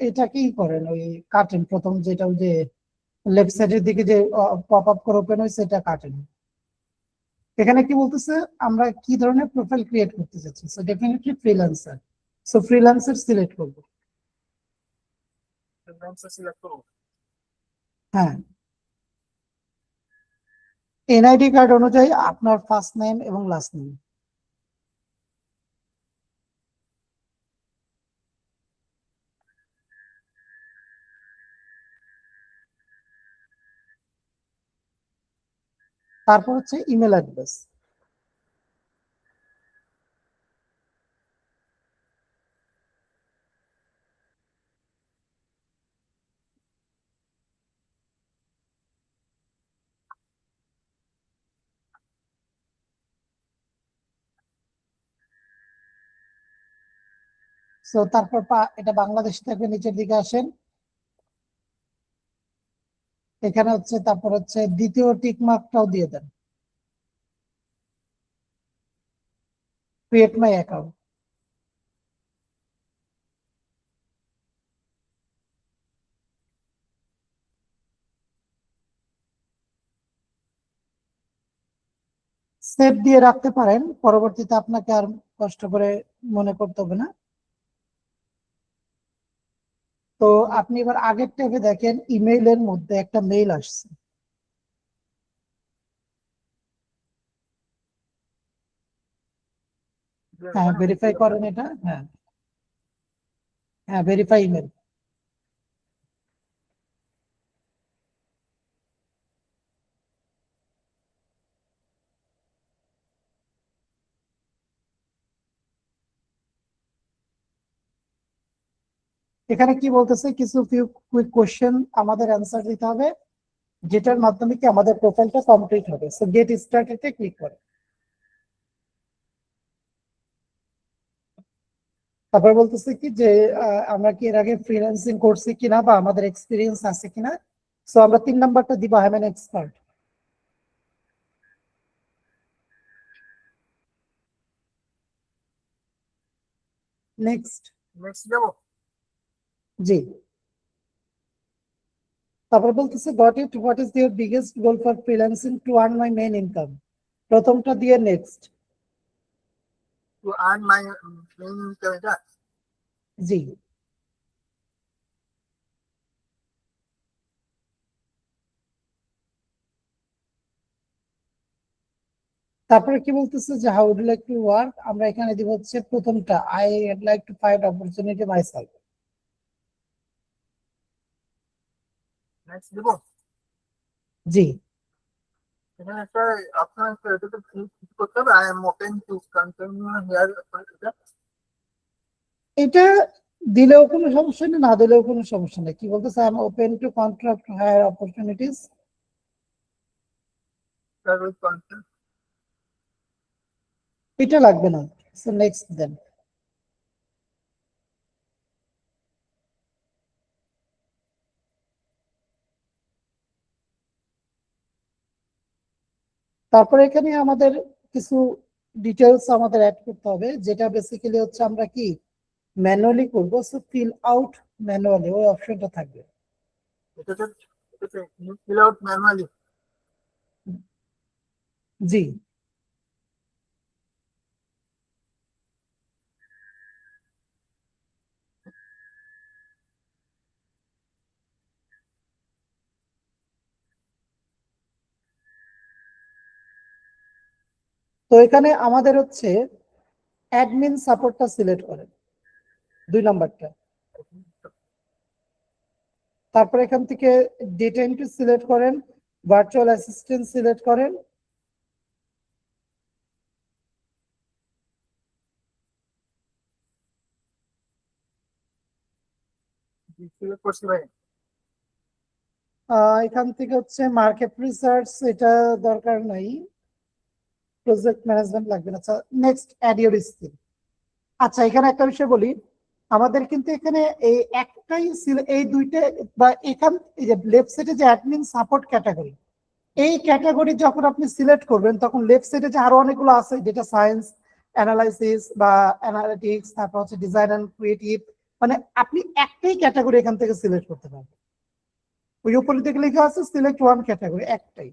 এটা কি করেন, ওই কাটেন প্রথম যেটা, ওই যে লেফট সাইডের দিকে যে পপ আপ করে ওপেন হয়েছে, এটা কাটেন। এখানে কি বলতেছে, আমরা কি ধরনের প্রোফাইল ক্রিয়েট করতে চাচ্ছি? So definitely freelancer. So freelancer select করব। সিলেক্ট করব। হ্যাঁ, এনআইডি কার্ড অনুযায়ী আপনার ফার্স্ট নেম এবং লাস্ট নেম। তারপর হচ্ছে ইমেল অ্যাড্রেস। সো তারপর এটা বাংলাদেশ থেকে নিচের দিকে আসেন, এখানে হচ্ছে তারপর হচ্ছে দ্বিতীয় টিক মার্কটাও দিয়ে দেন, ক্রিয়েট মাই অ্যাকাউন্ট। সেভ দিয়ে রাখতে পারেন, পরবর্তীতে আপনাকে আর কষ্ট করে মনে করতে হবে না। তো আপনি এবার আগের ট্যাবে দেখেন, ইমেইলের মধ্যে একটা মেইল আসছে। হ্যাঁ, ভেরিফাই করেন এটা। হ্যাঁ হ্যাঁ, ভেরিফাই ইমেল। এখানে কি বলতেছে, কিছু ফিউ কুইক কোশ্চেন আমাদের অ্যান্সার দিতে হবে, যেটার মাধ্যমে কি আমাদের প্রোফাইলটা কমপ্লিট হবে। So get started a click করেন। তারপর বলতেছে কি যে আমরা কি এর আগে ফ্রিল্যান্সিং করছি কিনা বা আমাদের এক্সপিরিয়েন্স আছে কিনা। সো আমরা 3 নাম্বারটা দিব, I am an expert. Next. Next যাব। জি। তারপর বলতেছে what is your biggest goal for freelancing to earn my main income. প্রথমটা দিয়ে next. To earn my main income, এটা জি। তারপরে কি বলতেছে যে how would like to work, আমরা এখানে দিব হচ্ছে প্রথমটা, I would like to find opportunity myself. Next দিব। জি। এখানে একটা আপনার এটাতে ক্লিক করতে হবে, I am open to continue here. এটা দিলেও কোনো সমস্যা নেই, না দিলেও কোনো সমস্যা নেই। কি বলতেছে, I am open to contract hire opportunities. এটা লাগবে না। সো নেক্সট দেন। তারপরে এখানে আমাদের কিছু ডিটেলস আমাদের অ্যাড করতে হবে, যেটা বেসিক্যালি হচ্ছে আমরা কি ম্যানুয়ালি করব। সো ফিল আউট ম্যানুয়ালি, ওই অপশনটা থাকবে। এটাতে ফিল আউট ম্যানুয়ালি। জি। তো এখানে আমাদের হচ্ছে অ্যাডমিন সাপোর্টটা সিলেক্ট করেন 2 নাম্বারটা। তারপর এখান থেকে ডেটা এন্ট্রি সিলেক্ট করেন, ভার্চুয়াল অ্যাসিস্ট্যান্ট সিলেক্ট করেন, সিলেক্ট করছি ভাই। এখান থেকে হচ্ছে মার্কেট রিসার্চ, এটা দরকার নাই, প্রজেক্ট ম্যানেজমেন্ট লাগবে না। আচ্ছা নেক্সট অ্যাড ইউর স্কিল। আচ্ছা এখানে একটা বিষয় বলি, আমাদের কিন্তু এখানে এই একটাই এই দুইটা বা এখান এই যে লেফট সাইডে যে অ্যাডমিন সাপোর্ট ক্যাটাগরি, এই ক্যাটাগরি যখন আপনি সিলেক্ট করবেন তখন লেফট সাইডে যে আরো অনেকগুলো আছে, ডেটা সায়েন্স, অ্যানালাইসিস বা অ্যানালিটিক্স, তারপর হচ্ছে ডিজাইন এন্ড ক্রিয়েটিভ, মানে আপনি একটাই ক্যাটাগরি এখান থেকে সিলেক্ট করতে পারবেন। ওই উপরে দিকে লেখা আছে সিলেক্ট ওয়ান ক্যাটাগরি, একটাই।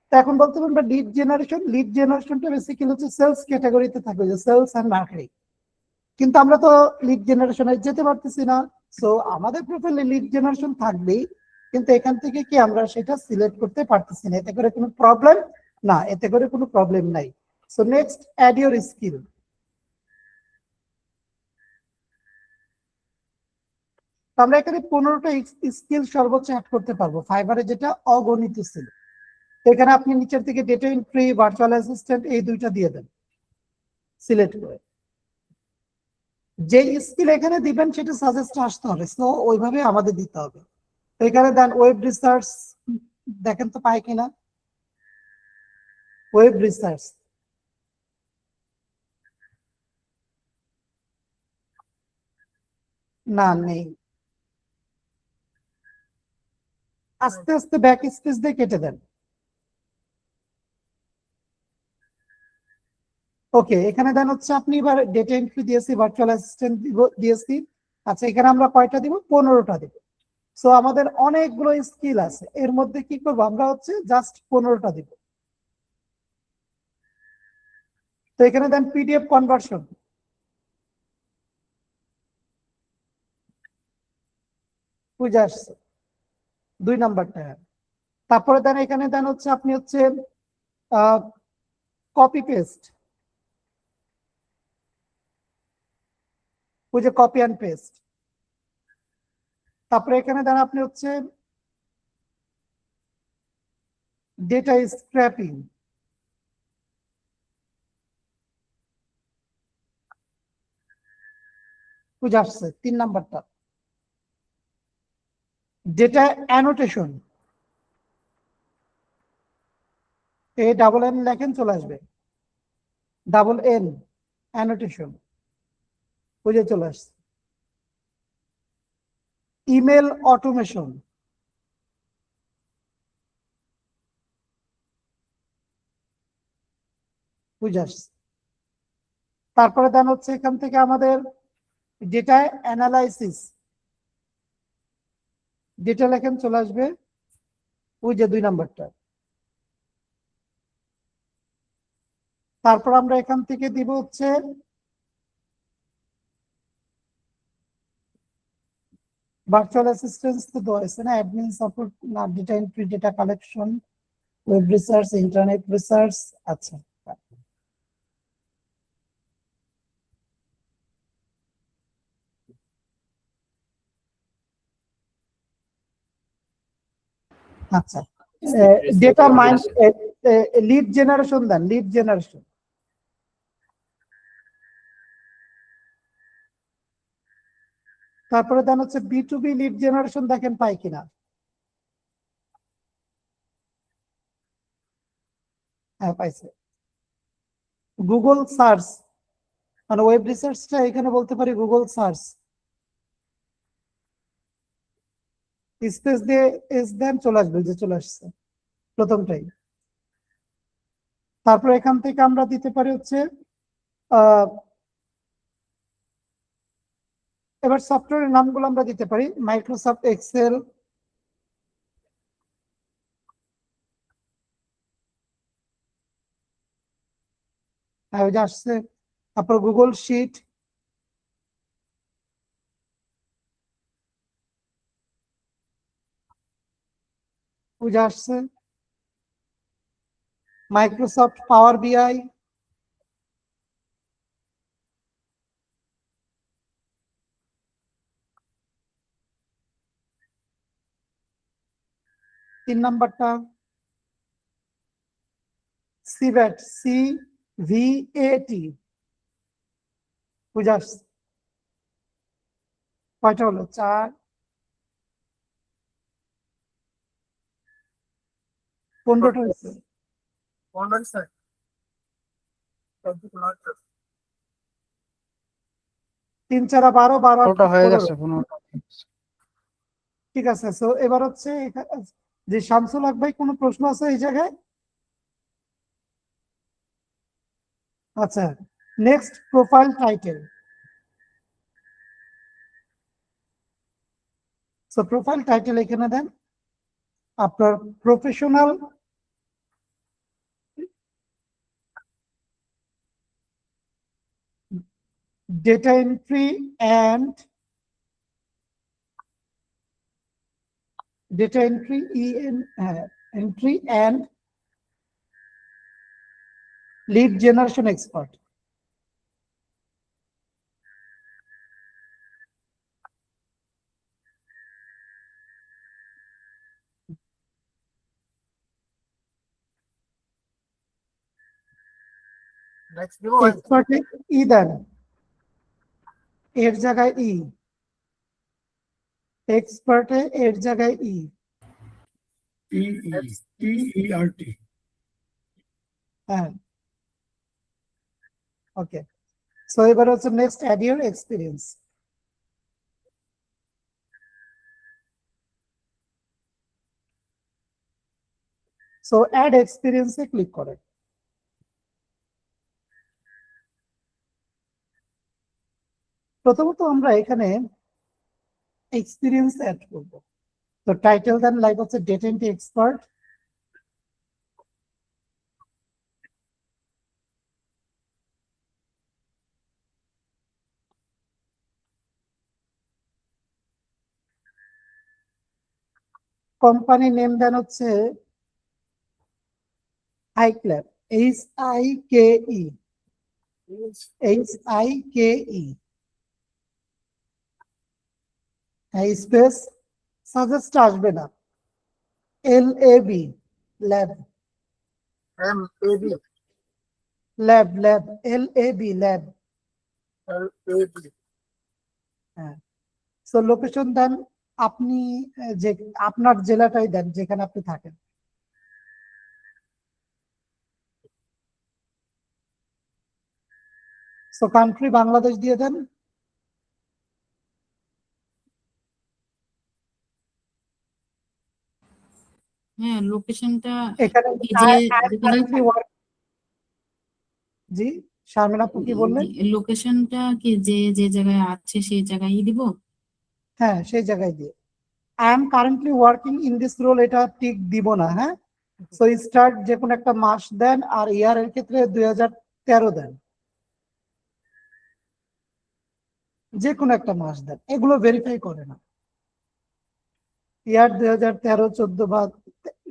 তো এখন বলতে পারবেন লিড জেনারেশনটা বেসিক্যালি হচ্ছে সেলস ক্যাটাগরিতে থাকবে, যে সেলস এন্ড মার্কেটিং। কিন্তু আমরা তো লিড জেনারেশনে যেতে পারতেছি না, সো আমাদের প্রোফাইলে লিড জেনারেশন থাকবেই, কিন্তু এখান থেকে কি আমরা সেটা সিলেক্ট করতে পারতেছি না। এতে করে কোনো প্রবলেম না, এতে করে কোনো প্রবলেম নাই। So next add your skill. আমরা এখানে 15টা স্কিল সর্বোচ্চ অ্যাড করতে পারবো, ফাইবারে যেটা অগণিত ছিল। এখানে আপনি নিচের থেকে ডেটা এন্ট্রি, ভার্চুয়াল অ্যাসিস্ট্যান্ট এই দুইটা দিয়ে দেন সিলেক্ট করে। যে স্কিল এখানে দিবেন সেটা সাজেস্ট আসতে হবে, সো ওইভাবে আমাদের দিতে হবে। তো এখানে দেন ওয়েব রিসার্চ, দেখেন তো পাই কিনা। ওয়েব রিসার্চ না, নেই। আস্তে আস্তে ব্যাক স্পেস দিয়ে কেটে দেন। ওকে, এখানে দেন হচ্ছে আপনি এবার ডেটা এন্ট্রি দিয়েছি, ভার্চুয়াল অ্যাসিস্ট্যান্ট দিয়েছি। আচ্ছা এখানে আমরা কয়টা দিব? 15টা দিব। সো আমাদের অনেকগুলো স্কিল আছে, এর মধ্যে কি করবো আমরা হচ্ছে জাস্ট 15টা দিব। তো এখানে দেন পিডিএফ কনভার্সন, বুঝে আসছে 2 নাম্বারটা। তারপরে দেন এখানে দেন হচ্ছে আপনি হচ্ছে কপি পেস্ট, বুঝে কপি অ্যান্ড পেস্ট। তারপরে এখানে দেন আপনি হচ্ছে ডেটা স্ক্র্যাপিং, বুঝে আসছে 3 নাম্বারটা। ডেটা অ্যানোটেশন, ডাবল এন লেখেন চলে আসবে, ডাবল এন অ্যানোটেশন, বুঝে চলে আসছে। ইমেল অটোমেশন, বুঝে আসছে। তারপরে দেন হচ্ছে এখান থেকে আমাদের ডেটা অ্যানালাইসিস, ডেটা লেখেন চলে আসবে, ওই যে 2 নাম্বারটা। তারপর আমরা এখান থেকে দিব হচ্ছে ভার্চুয়াল অ্যাসিস্ট্যান্স, তো দেওয়া হয়েছে না, অ্যাডমিন সাপোর্ট না, data entry, data collection, web research, internet research. আচ্ছা আচ্ছা, ডেটা মাইন্ড, লিড জেনারেশন দেন, লিড জেনারেশন। তারপরে দেন হচ্ছে B2B লিড জেনারেশন, দেখেন পাই কিনা। হ্যাঁ পাইছে। গুগল সার্চ, মানে ওয়েব রিসার্চটা এখানে বলতে পারি গুগল সার্চ, স্পেস দিয়ে এস দেন চলে আসবে, যে চলে আসছে প্রথমটাই। তারপর এখান থেকে আমরা দিতে পারি হচ্ছে এবার সফটওয়্যারের নামগুলো আমরা দিতে পারি, মাইক্রোসফট এক্সেল, ওই যে আসছে। তারপর গুগল শিট, ওই যে আসছে। মাইক্রোসফট পাওয়ার বিআই, 3 নাম্বারটা সিভ্যাট, CVAT, বুঝে আসছে? কয়টা হলো? 4, 15টা হয়েছে। Online side. Subject not just. 3 4 12, 12 15টা হয়ে 15। গেছে, 15টা হয়ে গেছে। ঠিক আছে, সো এবার হচ্ছে যে শামসুল হক ভাই, কোনো প্রশ্ন আছে এই জায়গায়? আচ্ছা, next profile title. So profile title এখানে দেন আপনার professional data entry and entry and lead generation expert. Next, give a Expert ই দেন, এর জায়গায় ই, এক্সপার্ট এর জায়গায় ই। EERT. হ্যাঁ, ওকে। সো এবার হচ্ছে next add your experience. So add এক্সপিরিয়েন্সে ক্লিক করেন। প্রথমত আমরা এখানে এক্সপিরিয়েন্স অ্যাড করব। তো টাইটেল দেন লাইক হচ্ছে data entry expert. Company name দেন হচ্ছে HighClap, HIKE, HIKE, space suggest আসবে না, LAB, lab, MAB. Lab, lab, LAB, lab. LAB. হ্যাঁ, সো লোকেশন দেন আপনি যে আপনার জেলাটাই দেন যেখানে আপনি থাকেন। সো কান্ট্রি বাংলাদেশ দিয়ে দেন। হ্যাঁ, লোকেশনটা এখানে কি যে যেখানে জি শারমিন আপু কি বললেন? লোকেশনটা কি যে জায়গায় আছে সেই জায়গায় দিব? হ্যাঁ, সেই জায়গায় দিয়ে I am currently working in this role, এটা টিক দিব না। হ্যাঁ, সো স্টার্ট যে কোনো একটা মাস দেন, আর ইয়ার এর ক্ষেত্রে 2013 দেন, যে কোনো একটা মাস দেন, এগুলো ভেরিফাই করে না। ইয়ার 2013, 14 বা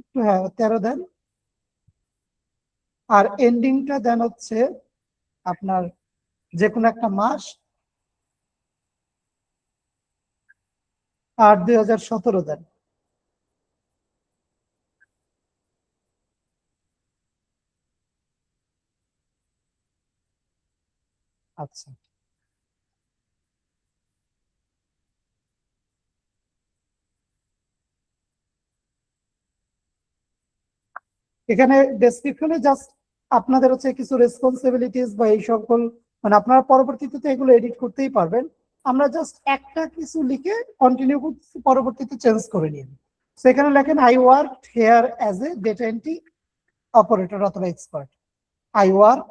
একটু, হ্যাঁ 13 দেন। আর এন্ডিংটা দেন হচ্ছে আপনার যে কোনো একটা মাস, আর 2017 দেন। আচ্ছা, এখানে ডেসক্রিপশনে জাস্ট আপনাদের হচ্ছে কিছু রেসপন্সিবিলিটিস বা এই সকল, মানে আপনারা পরবর্তীতে তো এগুলো এডিট করতেই পারবেন। আমরা জাস্ট একটা কিছু লিখে কন্টিনিউ করতেছি, পরবর্তীতে চেঞ্জ করে নিন। সেখানে লেখেন I work hair as a data entry operator অথবা এক্সপার্ট। আই ওয়ার্ক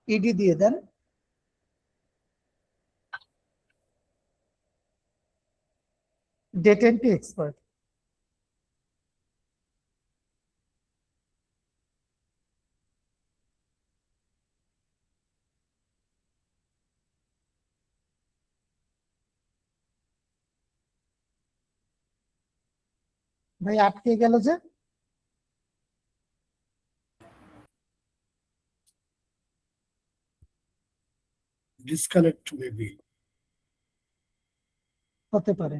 ইডি দিয়ে দেন, ডেটা এন্ট্রি এক্সপার্ট। ভাই আটকে গেল যে? Disconnect maybe. হতে পারে।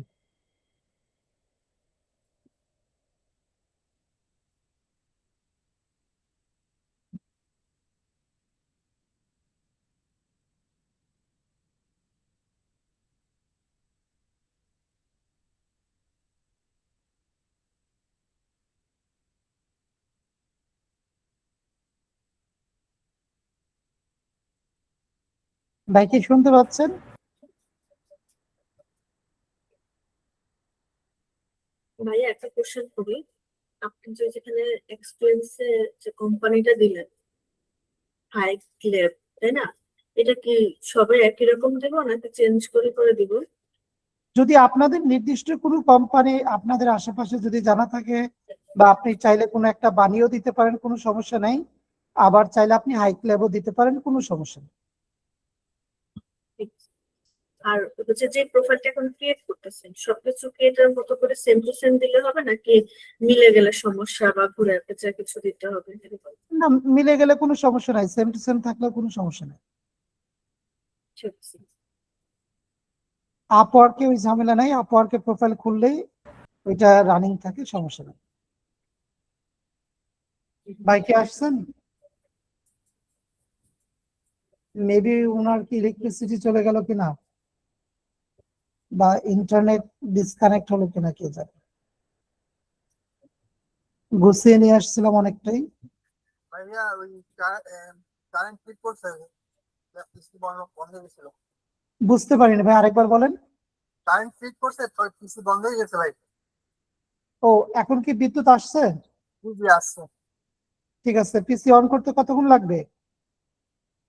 ভাই কি শুনতে পাচ্ছেন? ভাইয়া একটা কোশ্চেন করি, আপনি যে যেখানে এক্সপিরিয়েন্সে যে কোম্পানিটা দিলেন হাই ল্যাব, তাই না? এটা কি সবাই একই রকম দেবো নাকি চেঞ্জ করে করে দিব? যদি আপনাদের নির্দিষ্ট কোনো কোম্পানি আপনাদের আশেপাশে যদি জানা থাকে, বা আপনি চাইলে কোনো একটা বানিয়েও দিতে পারেন, কোনো সমস্যা নাই। আবার চাইলে আপনি হাই ল্যাবও দিতে পারেন, কোনো সমস্যা নেই। ঠিক আছে। আর হচ্ছে যে প্রোফাইলটা এখন ক্রিয়েট করতেছেন সবকিছু কি এটার মতো করে সেম টু সেম দিলে হবে নাকি মিলে গেলে সমস্যা বা ঘুরে পেঁচে কিছু দিতে হবে এরকম? না, মিলে গেলে কোনো সমস্যা নাই, সেম টু সেম থাকলেও কোনো সমস্যা নাই। ঠিক আছে। আপওয়ার্কে ওই ঝামেলা নাই, আপওয়ার্কে প্রোফাইল খুললেই ওইটা রানিং থাকে, সমস্যা নাই। বাইকে আসছেন? মেবি ওনার কি ইলেকট্রিসিটি চলে গেল কিনা, বা ইন্টারনেট ডিসকানেক্ট হলো কিনা কে জানে। গুছিয়ে নিয়ে আসছিলাম অনেকটাই। ভাইয়া ওই কারেন্ট ফিট করছে, পিসি বন্ধ বন্ধ হয়ে গেছিল। বুঝতে পারিনি ভাই, আরেকবার বলেন। কারেন্ট ফিট করছে তো পিসি বন্ধ হয়ে গেছে ভাই। ও, এখন কি বিদ্যুৎ আসছে? জি আসছে, ঠিক আছে, পিসি অন করতে কতক্ষণ লাগবে?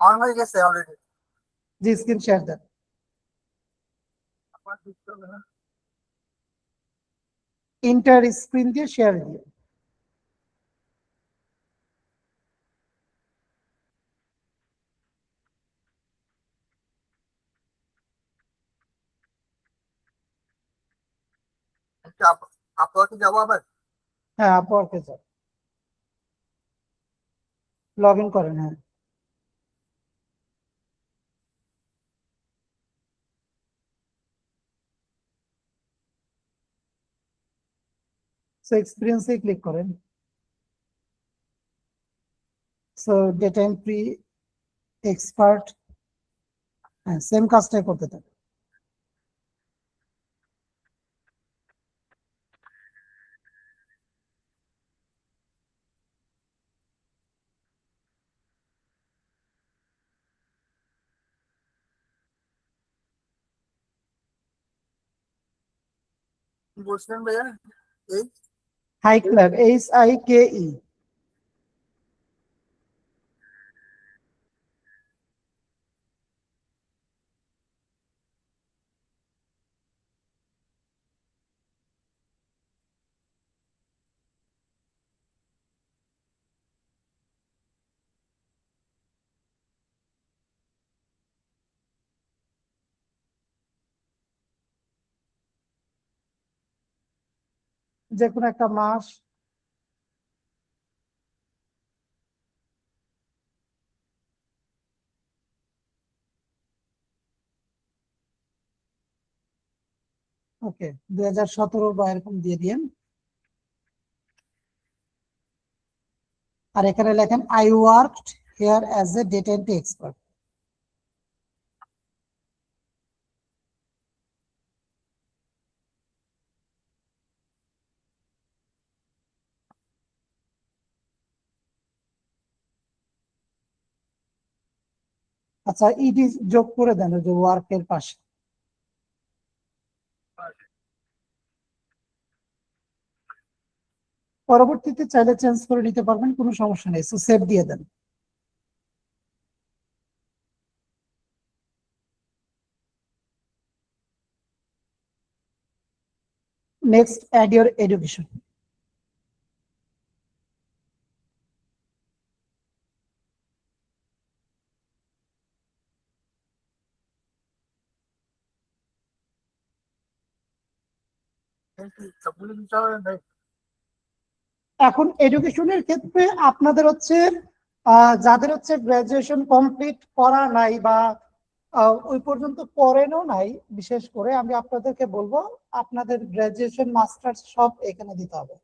অন হয়ে গেছে অলরেডি। জি, স্ক্রিন শেয়ার দেন। আমার ঠিক হবে না। ইন্টার স্ক্রিন দিয়ে শেয়ার দিয়ে। আচ্ছা, আপনাকে যাবো আবার। হ্যাঁ, আপওয়ার্কে যান, লগ ইন করেন। হ্যাঁ, সো এক্সপিরিয়েন্সে ক্লিক করেন। সো ডেটা এন্ট্রি এক্সপার্ট, হ্যাঁ সেম কাজটাই করতে থাকেন। কি বলছিলেন ভাইয়া? এই হাইক ল্যাব, HIKE। যে কোনো একটা মাস। ওকে, 2017 বা এরকম দিয়ে দিন। আর এখানে লেখেন I worked here as A data entry expert. আচ্ছা, ইডি যোগ করে দেন ওই যে ওয়ার্কের পাশে। পরবর্তীতে চাইলে চেঞ্জ করে নিতে পারবেন, কোনো সমস্যা নেই, সো সেভ দিয়ে দেন। Next, add your education. সবগুলো দিতে হবে ভাই? এখন এডুকেশনের ক্ষেত্রে আপনাদের হচ্ছে যাদের হচ্ছে গ্রাজুয়েশন কমপ্লিট করা নাই, বা ওই পর্যন্ত করেনও নাই, বিশেষ করে আমি আপনাদেরকে বলবো আপনাদের গ্রাজুয়েশন মাস্টার্স সব এখানে দিতে হবে।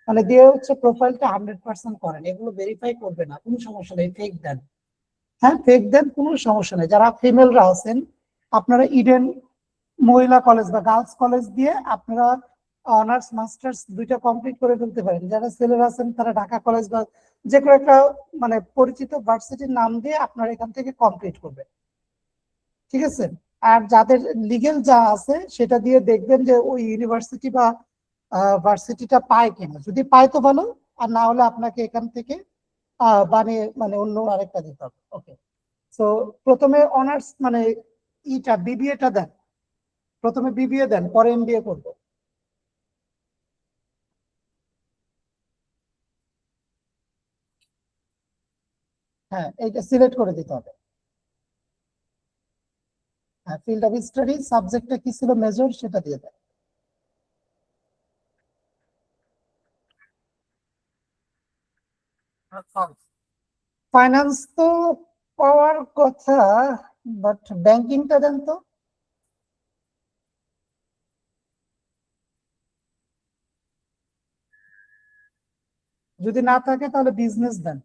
মানে দিয়ে হচ্ছে প্রোফাইলটা 100% করেন, এগুলো ভেরিফাই করবে না, কোনো সমস্যা নেই, ফেক দেন। হ্যাঁ, ফেক দেন, কোনো সমস্যা নেই। যারা ফিমেলরা আছেন, আপনারা ইডেন মহিলা কলেজ বা গার্লস কলেজ দিয়ে আপনারা অনার্স মাস্টার্স দুইটা কমপ্লিট করে ফেলতে পারেন। যারা ছেলেরা আছেন তারা ঢাকা কলেজ বা যে কোনো একটা মানে পরিচিত ভার্সিটির নাম দিয়ে আপনারা এখান থেকে কমপ্লিট করবেন। ঠিক আছে। আর যাদের লিগেল যা আছে সেটা দিয়ে দেখবেন যে ওই ইউনিভার্সিটি বা ভার্সিটিটা পায় কিনা, যদি পায় তো ভালো, আর না হলে আপনাকে এখান থেকে বানিয়ে মানে অন্য আরেকটা দিতে হবে। ওকে, সো প্রথমে অনার্স মানে বিবিএটা দেন, প্রথমে বিবিএ দেন, পরে এমবিএ করবো। হ্যাঁ, এইটা সিলেক্ট করে দিতে হবে। হ্যাঁ, ফিল্ড অফ স্টাডি সাবজেক্টটা কি ছিল, মেজর, সেটা দিয়ে দেন। ফাইন্যান্স তো পাওয়ার কথা, বাট ব্যাংকিংটা দেন তো। যদি না থাকে তাহলে বিজনেস দেন।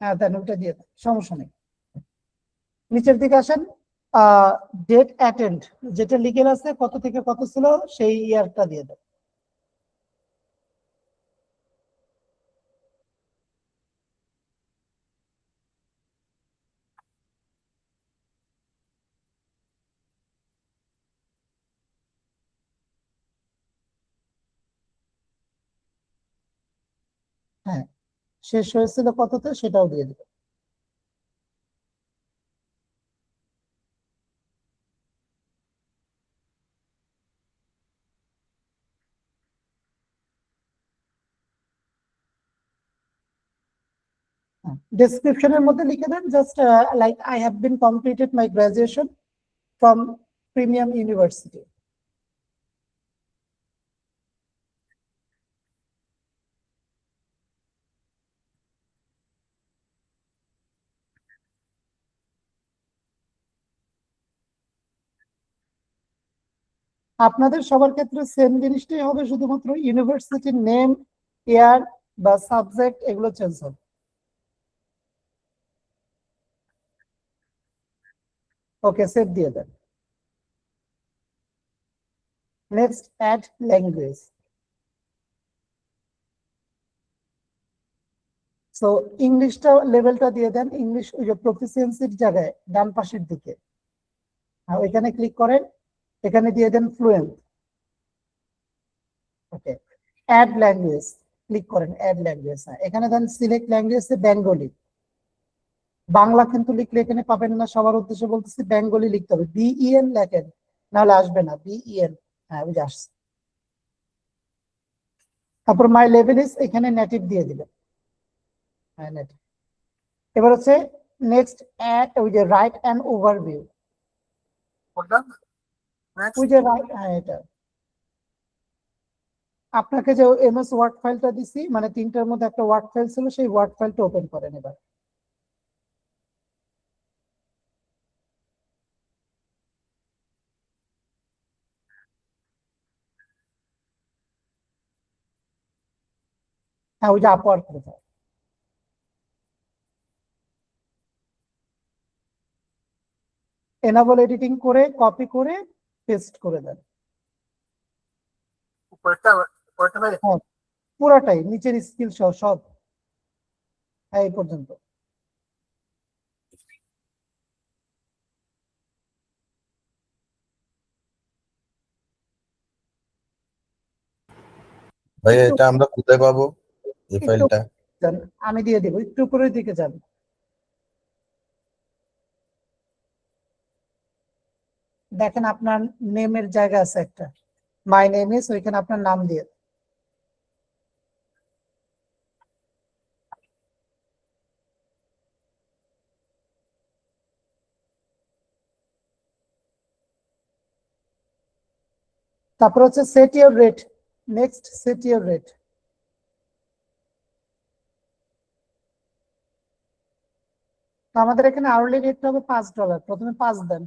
হ্যাঁ দেন, ওইটা দিয়ে দেন, সমস্যা নেই। নিচের দিকে আসেন, ডেট অ্যাটেন্ড যেটা লিগেল আছে কত থেকে কত ছিল সেই ইয়ারটা দিয়ে দেন। হ্যাঁ, শেষ হয়েছিল কততে সেটাও দিয়ে দেবেন। ডেসক্রিপশনের মধ্যে লিখে দেন just like I have been completed my graduation from premium university. আপনাদের সবার ক্ষেত্রে সেম জিনিসটাই হবে, শুধুমাত্র ইউনিভার্সিটির নেম, ইয়ার বা সাবজেক্ট এগুলো চেঞ্জ হবে। ওকে, সেভ দিয়ে দেন। Next add language. সো ইংলিশটা লেভেলটা দিয়ে দেন, ইংলিশ ওই যে প্রফিসিয়েন্সির জায়গায় ডান পাশের দিকে ওইখানে ক্লিক করেন, এখানে দিয়ে দেন ফ্লুয়েন্ট। ওকে, অ্যাড ল্যাঙ্গুয়েজ ক্লিক করেন, অ্যাড ল্যাঙ্গুয়েজ, এখানে দেন সিলেক্ট ল্যাঙ্গুয়েজ বেঙ্গলি। বাংলা কিন্তু লিখলে এখানে পাবেন না, সবার উদ্দেশ্যে বলতেছি বেঙ্গলি লিখতে হবে, বিইএন লেখেন, নাহলে আসবে না, বিইএন। হ্যাঁ, ওই যে আসছে। তারপর মাই লেভেল ইজ, এখানে নেটিভ দিয়ে দিবেন। হ্যাঁ, নেটিভ। এবার হচ্ছে নেক্সট অ্যাড ওই যে রাইট অ্যান ওভারভিউ। ওই যে হ্যাঁ, এটা আপনাকে যে এমএস ওয়ার্ড ফাইলটা দিছি, মানে তিনটার মধ্যে একটা ওয়ার্ড ফাইল ছিল, সেই ওয়ার্ড ফাইলটা ওপেন করেন এবার। হ্যাঁ, ওই যে আপওয়ার্ড করে দাও। এনাবল এডিটিং করে কপি করে পেস্ট করে দেন। হ্যাঁ, পুরাটাই নিচের স্কিল সহ সব, হ্যাঁ, এই পর্যন্ত। ভাই এটা আমরা কোথায় পাবো এই একটু ফাইলটা? যান, আমি দিয়ে দেবো, একটু উপরের দিকে যান। দেখেন আপনার নেমের জায়গা আছে একটা, মাই নেম ইজ, ওইখানে আপনার নাম দিয়ে। তারপর হচ্ছে set your rate. Next set your rate. আমাদের এখানে আওয়ারলি রেটটা হবে $5, প্রথমে 5 দেন।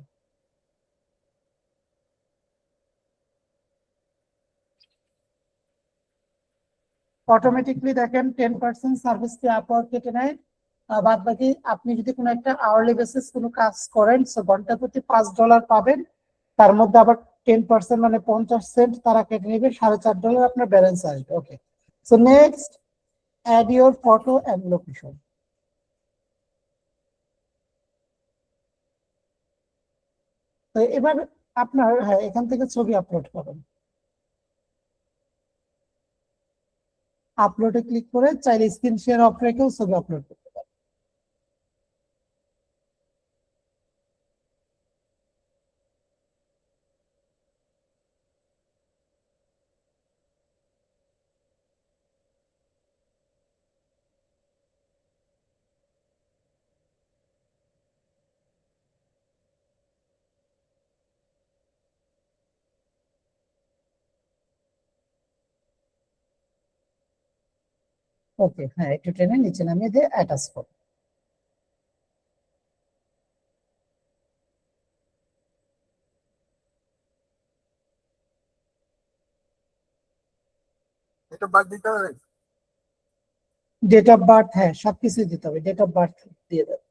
অটোমেটিকলি দেখেন 10% সার্ভিস ফি আপওয়ার্ড কেটে নেয়। বাদ বাকি আপনি যদি কোনো একটা আওয়ারলি বেসিস কোনো কাজ করেন, সো ঘন্টা প্রতি $5 পাবেন, তার মধ্যে আবার 10% মানে 50 সেন্ট তারা কেটে নেবে, $4.5 আপনার ব্যালেন্স আসবে। Okay, so next add your photo and location. তো এবার আপনার হ্যাঁ এখান থেকে ছবি আপলোড করুন। আপলোডে ক্লিক করে চাইলে স্ক্রিন শেয়ার অফ রেখেও ছবি আপলোড করতে পারেন। ওকে, হ্যাঁ একটু টেনে নিচে নামিয়ে দিয়ে অ্যাটাচ করুন। এটা বাদ দিতে হবে। ডেট অফ বার্থ, হ্যাঁ সবকিছু দিতে হবে, ডেট অফ বার্থ দিয়ে দেবেন।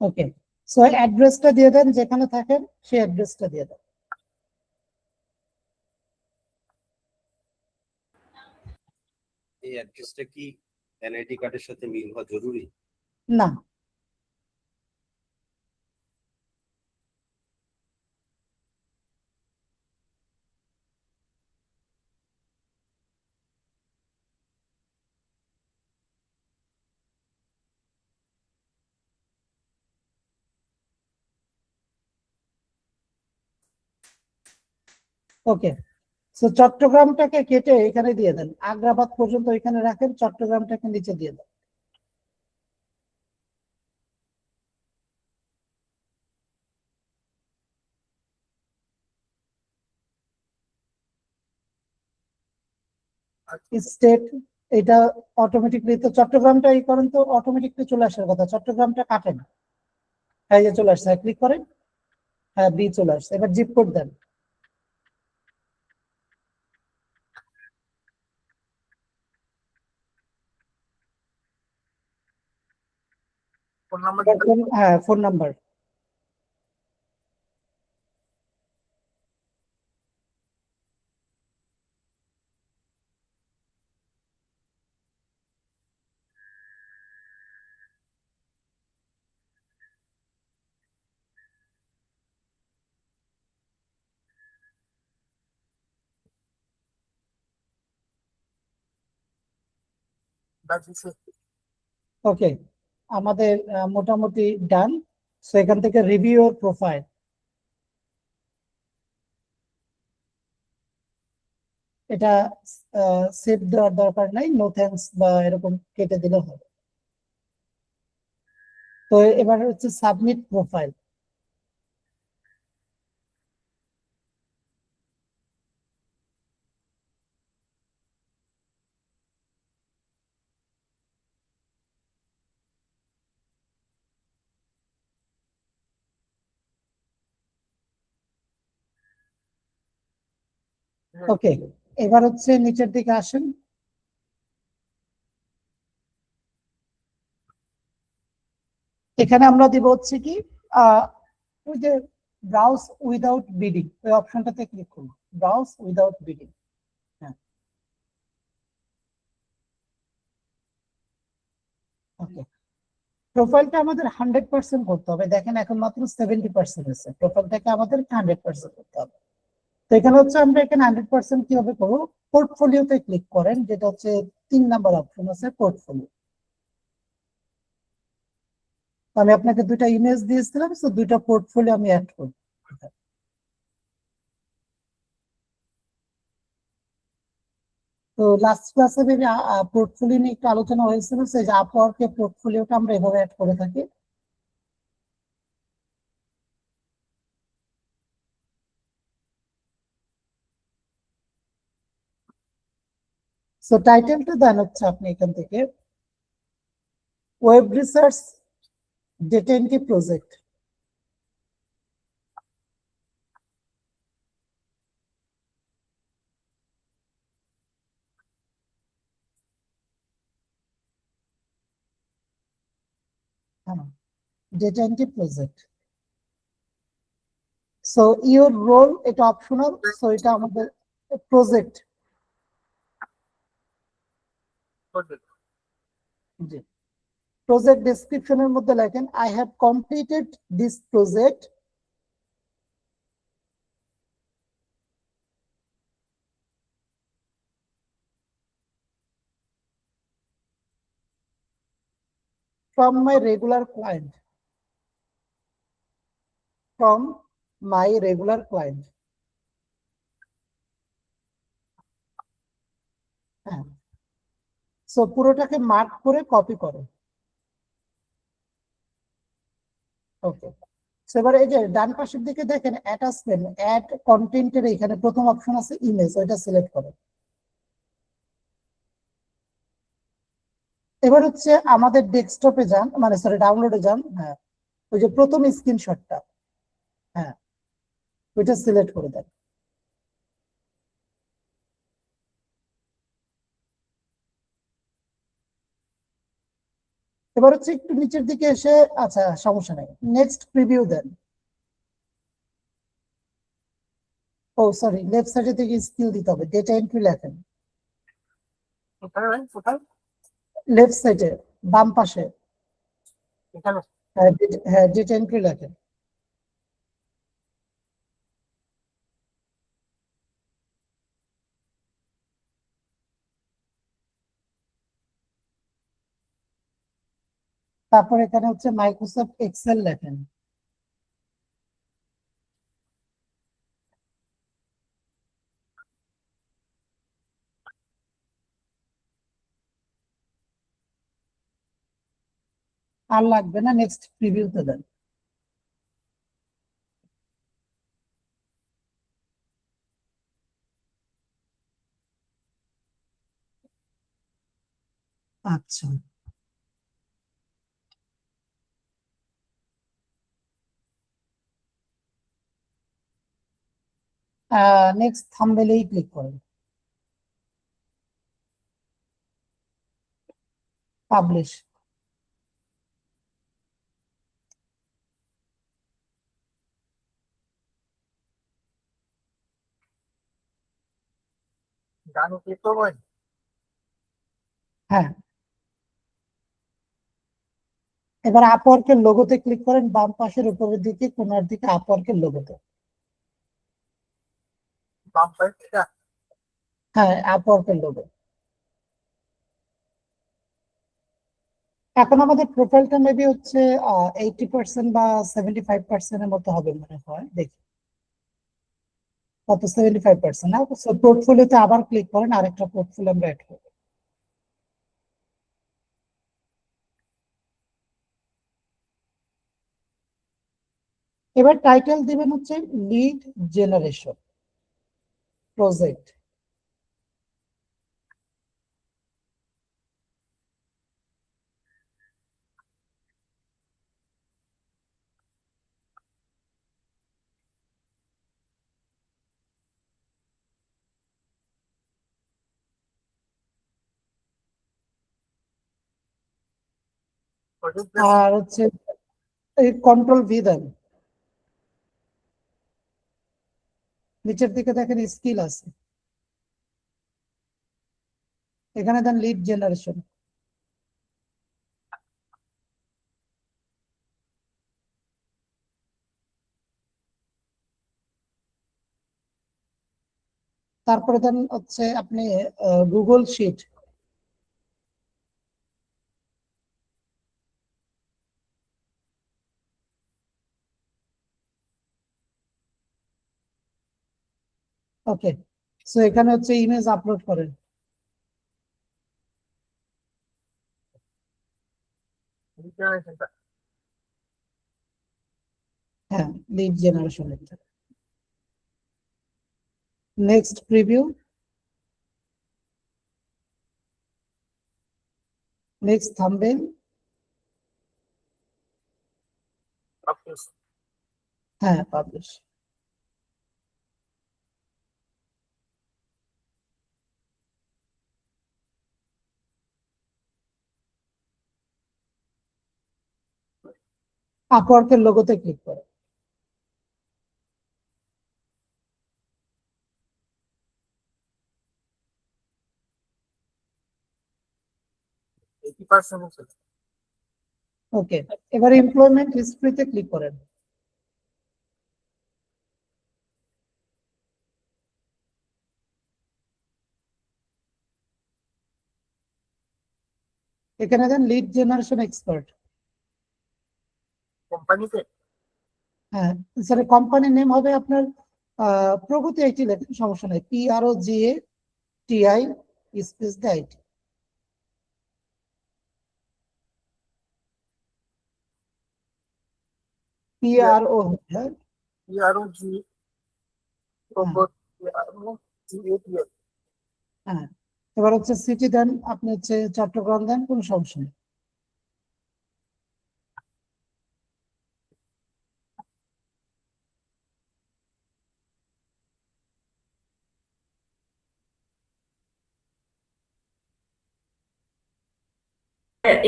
ওকে, সো অ্যাড্রেসটা দিয়ে দেন, যেখানে থাকেন সেই অ্যাড্রেসটা দিয়ে দেন। এই অ্যাড্রেসটা কি এনআইডি কার্ডের সাথে মিল হওয়া জরুরি? না, ওকে। সো চট্টগ্রামটাকে কেটে এখানে দিয়ে দেন, আগ্রাবাদ পর্যন্ত এখানে রাখেন, চট্টগ্রামটাকে নিচে দিয়ে দেন। স্টেট এটা অটোমেটিকলি, তো চট্টগ্রামটা এই করেন তো অটোমেটিকলি চলে আসার কথা, চট্টগ্রামটা কাটেন। হ্যাঁ এই যে চলে আসছে, ক্লিক করেন, হ্যাঁ বি চলে আসছে। এবার জিপ কোড দেন। ফোন নাম্বার হ্যাঁ ফোন নাম্বার। ওকে, আমাদের মোটামুটি ডান। সো এখান থেকে রিভিউ ওর প্রোফাইল, এটা সেভ দেওয়ার দরকার নাই, নো থ্যাঙ্কস বা এরকম কেটে দিলে হবে। তো এবার হচ্ছে সাবমিট প্রোফাইল। ওকে, এবার হচ্ছে নিচের দিকে আসেন। এখানে আমরা দিব হচ্ছে কি ওই যে ব্রাউজ উইদাউট বিডিং, ওই অপশনটাতে ক্লিক করুন, ব্রাউজ উইদাউট বিডিং। হ্যাঁ ওকে, প্রোফাইলটা আমাদের 100% করতে হবে। দেখেন এখন মাত্র 70% আছে, প্রোফাইলটাকে আমাদের 100% করতে হবে। তো এখানে হচ্ছে আমরা এখানে 100% কিভাবে করবো, পোর্টফোলিওতে ক্লিক করেন, যেটা হচ্ছে 3 নাম্বার অপশন আছে পোর্টফোলিও। আমি আপনাকে দুইটা ইমেজ দিয়েছিলাম, তো দুইটা পোর্টফোলিও আমি অ্যাড করব। তো লাস্ট ক্লাসে বেবি পোর্টফোলিও নিয়ে একটু আলোচনা হয়েছিল, সেই যে আপওয়ার্কে পোর্টফোলিওটা আমরা এভাবে অ্যাড করে থাকি। সো টাইটেলটা দেন হচ্ছে আপনি এখান থেকে web research data entry project. Data entry project. So your role এটা অপশনাল, সো এটা আমাদের প্রজেক্ট। project. জি, প্রজেক্ট ডেসক্রিপশনের মধ্যে লেখেন I have completed this project from my regular client. From my regular client. হ্যাঁ, সো পুরোটাকে মার্ক করে কপি করো। ওকে, এবার এই যে ডান পাশের দিকে দেখেন অ্যাটাচমেন্ট, অ্যাড কন্টেন্টের এখানে প্রথম অপশন আছে ইমেজ, ওইটা সিলেক্ট করো। এবার হচ্ছে আমাদের ডেস্কটপে যান, মানে সরি ডাউনলোডে যান। হ্যাঁ, ওই যে প্রথম স্ক্রিনশটটা, হ্যাঁ ওইটা সিলেক্ট করে দেন। এবার হচ্ছে একটু নিচের দিকে এসে, আচ্ছা সমস্যা নেই, নেক্সট প্রিভিউ দেন। ও সরি, লেফট সাইডে থেকে স্কিল দিতে হবে, ডেটা এন্ট্রি লেখেন। কোথায় ভাই, কোথায়? লেফট সাইডে বাম পাশে, এখানে? হ্যাঁ ডেটা এন্ট্রি লেখেন। তারপর এখানে হচ্ছে মাইক্রোসফট এক্সেল লেখেন। আর লাগবে না, নেক্সট প্রিভিউতে দেন। আচ্ছা, নেক্সট থাম্বনেইলেই ক্লিক করেন, পাবলিশ। ডানে ক্লিক করবেন? হ্যাঁ, এবার আপওয়ার্কের লোগোতে ক্লিক করেন, বাম পাশের উপরের দিকে কোনার দিকে আপওয়ার্কের লোগোতে। বাম পাশে? হ্যাঁ, আপওয়ার্কের লোগো। এখন আমাদের প্রোফাইলটা মেবি হচ্ছে 80% বা 75% মতো হবে মনে হয়, দেখি কত, 75% না। পোর্টফোলিওতে আবার ক্লিক করেন, আরেকটা পোর্টফোলিও আমরা অ্যাড করবো। এবার টাইটেল দিবেন হচ্ছে লিড জেনারেশন প্রজেক্ট। আর হচ্ছে এই কন্ট্রোল ভি দেন, নিচের দিকে দেখেন স্কিল আছে, এখানে দেন লিড জেনারেশন। তারপরে দেন হচ্ছে আপনি গুগল শিট। ওকে, সো এখানে হচ্ছে ইমেজ আপলোড করেন। হ্যাঁ, lead generation. Next preview, next thumbnail. হ্যাঁ, পাবলিশ। আপওয়ার্কের লোগোতে ক্লিক করেন। ওকে, এবার এমপ্লয়মেন্ট হিস্ট্রিতে ক্লিক করেন। এখানে দেন লিড জেনারেশন এক্সপার্ট। কোম্পানিতে হ্যাঁ স্যার, কোম্পানির নেম হবে আপনার প্রগতি আইটি লেখেন, সমস্যা নেই। PROGATI স্পেস দিয়ে আইটি। PRO, হ্যাঁ PROG robot PROGATI হ্যাঁ। এবার হচ্ছে সিটি দেন, আপনি হচ্ছে চট্টগ্রাম দেন, কোনো সমস্যা নেই।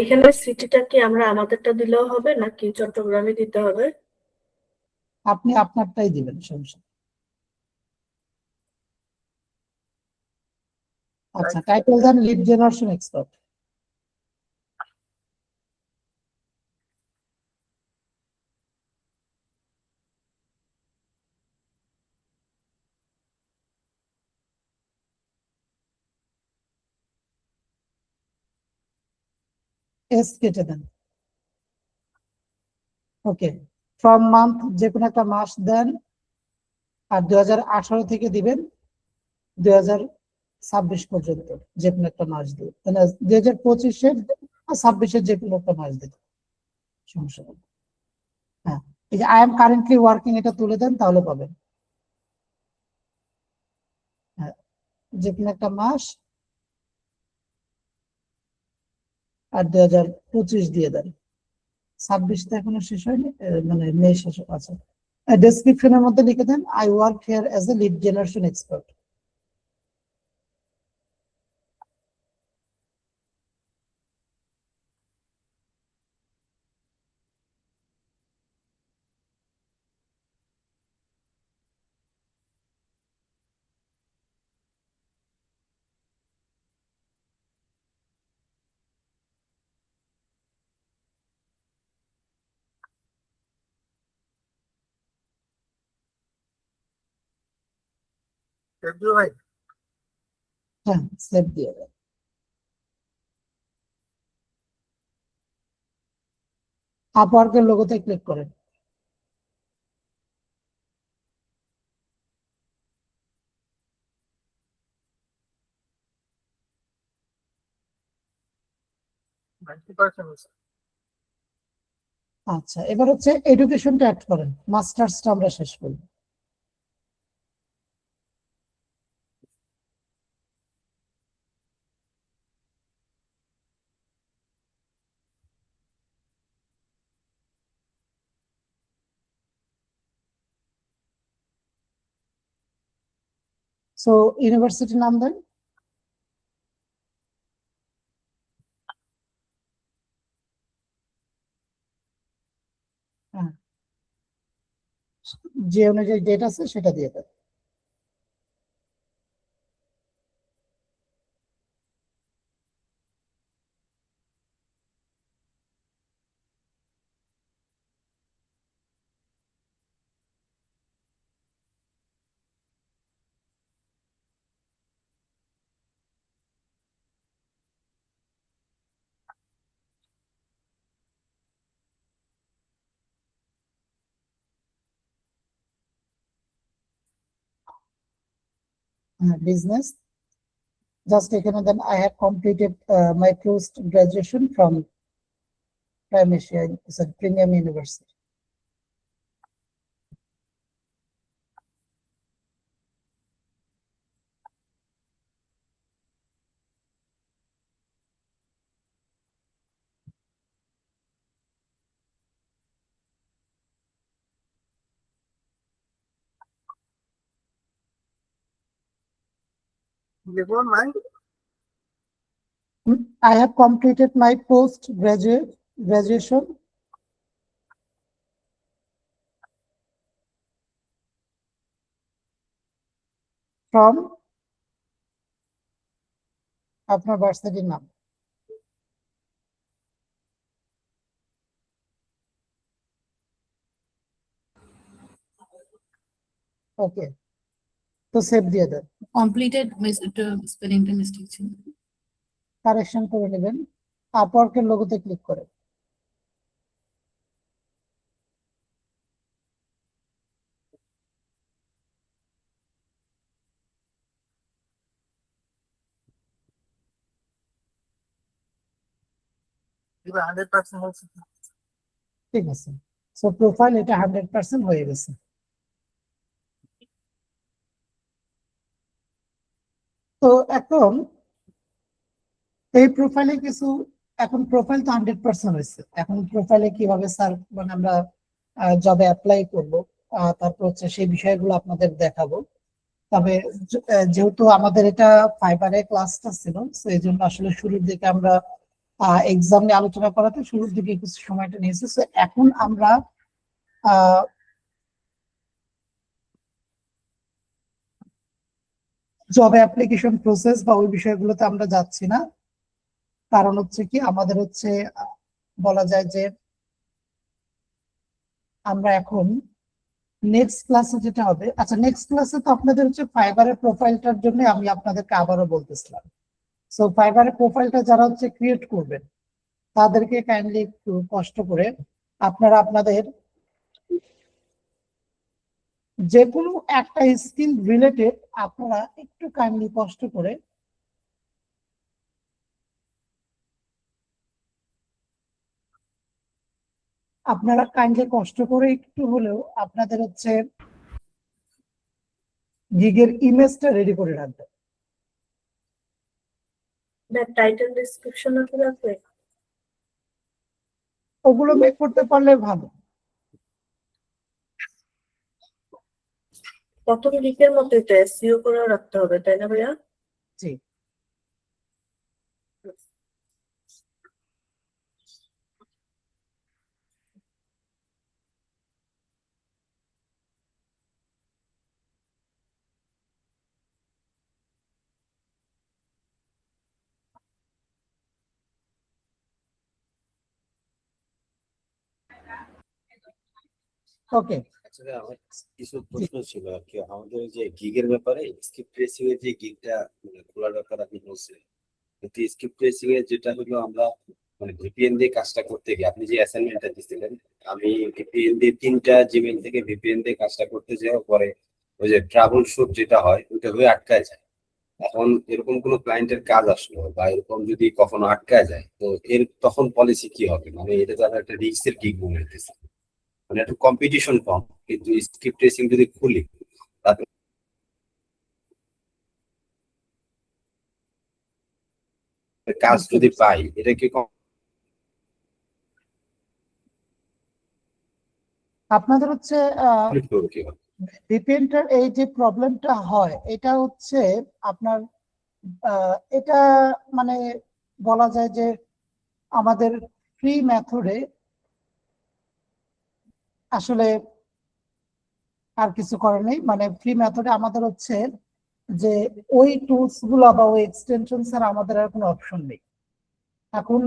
এখানে সিটিটা কি আমরা আমাদেরটা দিলেও হবে নাকি চট্টগ্রামে দিতে হবে? আপনি আপনারটাই দিবেন, সমস্যা নেই। আচ্ছা, টাইটেল দেন লিড জেনারেশন এক্সপার্ট। এস কেটে দেন। ওকে, ফ্রম মান্থ যে কোনো একটা মাস দেন, আর 2018 থেকে দিবেন 2026 পর্যন্ত যে কোনো একটা মাস দিবেন, মানে 2025-এর আর 26-এর যে কোনো একটা মাস দিবেন, সমস্যা নেই। হ্যাঁ, এই যে আই এম কারেন্টলি ওয়ার্কিং এটা তুলে দেন, তাহলে পাবেন। হ্যাঁ, যে কোনো একটা মাস আর 2025 দিয়ে দেন। 26 তো এখনো শেষ হয়নি, মানে মে শেষ আছে। ডেসক্রিপশনের মধ্যে লিখে দেন I work here as a lead generation expert. ভাই হ্যাঁ, সেভ দিয়ে দেন। আপওয়ার্কের লোগোতে ক্লিক করেন। আচ্ছা, এবার হচ্ছে এডুকেশনটা অ্যাড করেন, মাস্টার্সটা আমরা শেষ করব। সো ইউনিভার্সিটি নাম দেন। হ্যাঁ, যে অনুযায়ী ডেট আছে সেটা দিয়ে দেন। বিজনেস জাস্ট এখানে দেন I have completed my post graduation from prime Asia premium university. I have completed my post graduation from আপনার ভার্সিটির নাম। ওকে, তো সেভ দিয়ে দেন, কমপ্লিটেড স্পেলিংটা মিস্টেক ছিল। কারেকশন করে নেবেন, আপওয়ার্কের লোগোতে ক্লিক করে। এবার 100% হচ্ছে ঠিক আছে, সো প্রোফাইল এটা 100% হয়ে গেছে। তো এখন এই প্রোফাইলে কিছু, এখন প্রোফাইল তো 100% হয়েছে, এখন প্রোফাইলে কিভাবে স্যার মানে আমরা জবে অ্যাপ্লাই করব, তারপর হচ্ছে সেই বিষয়গুলো আপনাদের দেখাবো। তবে যেহেতু আমাদের এটা ফাইবারে ক্লাসটা ছিল, তো এই জন্য আসলে শুরুর দিকে আমরা এক্সাম নিয়ে আলোচনা করাতে শুরুর দিকে কিছু সময়টা নিয়েছি। তো এখন আমরা জব অ্যাপ্লিকেশন প্রসেস বা ওই বিষয়গুলোতে আমরা যাচ্ছি না, কারণ হচ্ছে কি আমাদের হচ্ছে বলা যায় যে আমরা এখন নেক্সট ক্লাসে যেটা হবে, আচ্ছা নেক্সট ক্লাসে তো আপনাদের হচ্ছে ফাইবারের প্রোফাইলটার জন্য আমি আপনাদেরকে আবারও বলতেছিলাম। সো ফাইবারের প্রোফাইলটা যারা হচ্ছে ক্রিয়েট করবেন তাদেরকে কাইন্ডলি একটু কষ্ট করে আপনারা আপনাদের যে কোনো একটা স্কিল রিলেটেড আপনারা একটু কাইন্ডলি কষ্ট করে একটু হলেও আপনাদের হচ্ছে গিগের ইমেজটা রেডি করে রাখবেন। টাইটেল ডেসক্রিপশন কি লাগবে? ওগুলো মেক করতে পারলে ভালো। প্রথম লিখের মতো এটা এসইও করে রাখতে হবে, তাই না ভাইয়া? জি, ওকে। আসলে আমার কিছু প্রশ্ন ছিল আর কি, আমাদের যে গিগের ব্যাপারে স্কিপ ট্রেসিং এর যে গিগটা মানে খোলার ব্যাপার আপনি বলছিলেন, কিন্তু স্কিপ ট্রেসিং এর যেটা হলো আমরা মানে ভিপিএন দিয়ে কাজটা করতে গিয়ে আপনি যে অ্যাসাইনমেন্টটা দিছিলেন, আমি ভিপিএন দিয়ে 3টা জিমেইল থেকে ভিপিএন দিয়ে কাজটা করতে যাওয়ার পরে ওই যে ট্রাবল শুট যেটা হয় ওইটা হয়ে আটকায় যায়। এখন এরকম কোনো ক্লায়েন্টের কাজ আসলো বা এরকম যদি কখনো আটকায় যায়, তো এর তখন পলিসি কি হবে? মানে এটা তো একটা রিস্কের গিগ মনে হইতেছে, মানে একটু কম্পিটিশন কম, কিন্তু স্কিপ ট্রেসিং যদি খুলি তাতে কাজ যদি পাই এটা কি আপনাদের হচ্ছে কমপ্লিট করবো কিভাবে? ভিপিএনটার এই যে প্রবলেমটা হয় এটা হচ্ছে আপনার এটা মানে বলা যায় যে আমাদের ফ্রি মেথডে আসলে আর কিছু করার নেই, মানে ফ্রি মেথডে আমাদের হচ্ছে যে ওই টুলস গুলা বা ওই এক্সটেনশন ছাড়া আমাদের আর কোনো অপশন নেই। এখন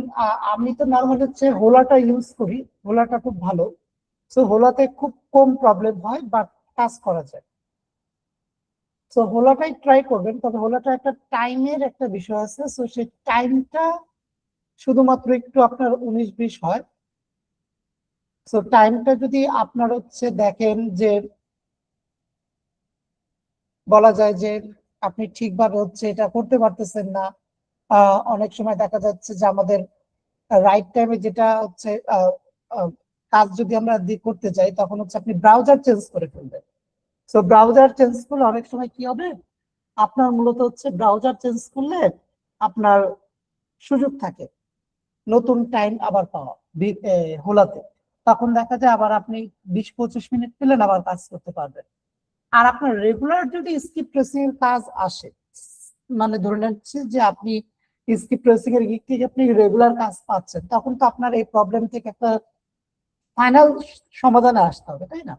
আমি তো নর্মালি হচ্ছে হোলাটা ইউজ করি, হোলাটা খুব ভালো। সো হোলাতে খুব কম প্রবলেম হয় বাট কাজ করা যায়। সো হোলাটাই ট্রাই করবেন, তবে হোলাটা একটা টাইমের একটা বিষয় আছে। সো সেই টাইমটা শুধুমাত্র একটু আপনার 19-20 হয়। সো টাইমটা যদি আপনার হচ্ছে দেখেন যে বলা যায় যে আপনি ঠিকভাবে হচ্ছে এটা করতে পারতেছেন না, অনেক সময় দেখা যাচ্ছে যে আমাদের রাইট টাইমে যেটা হচ্ছে কাজ যদি আমরা করতে চাই তখন হচ্ছে আপনি ব্রাউজার চেঞ্জ করে ফেলবেন। সো ব্রাউজার চেঞ্জ করলে অনেক সময় কি হবে, আপনার মূলত হচ্ছে ব্রাউজার চেঞ্জ করলে আপনার সুযোগ থাকে নতুন টাইম আবার পাওয়া হোলাতে, তখন দেখা যায় আবার আপনি 20-25 মিনিট পেলেন আবার কাজ করতে পারবেন। আর আপনার রেগুলার যদি স্কিপ ট্রেসিং এর কাজ আসে, মানে ধরে নিচ্ছি যে আপনি স্কিপ ট্রেসিং এর দিক থেকে আপনি রেগুলার কাজ পাচ্ছেন, তখন তো আপনার এই প্রবলেম থেকে একটা ফাইনাল সমাধানে আসতে হবে, তাই না?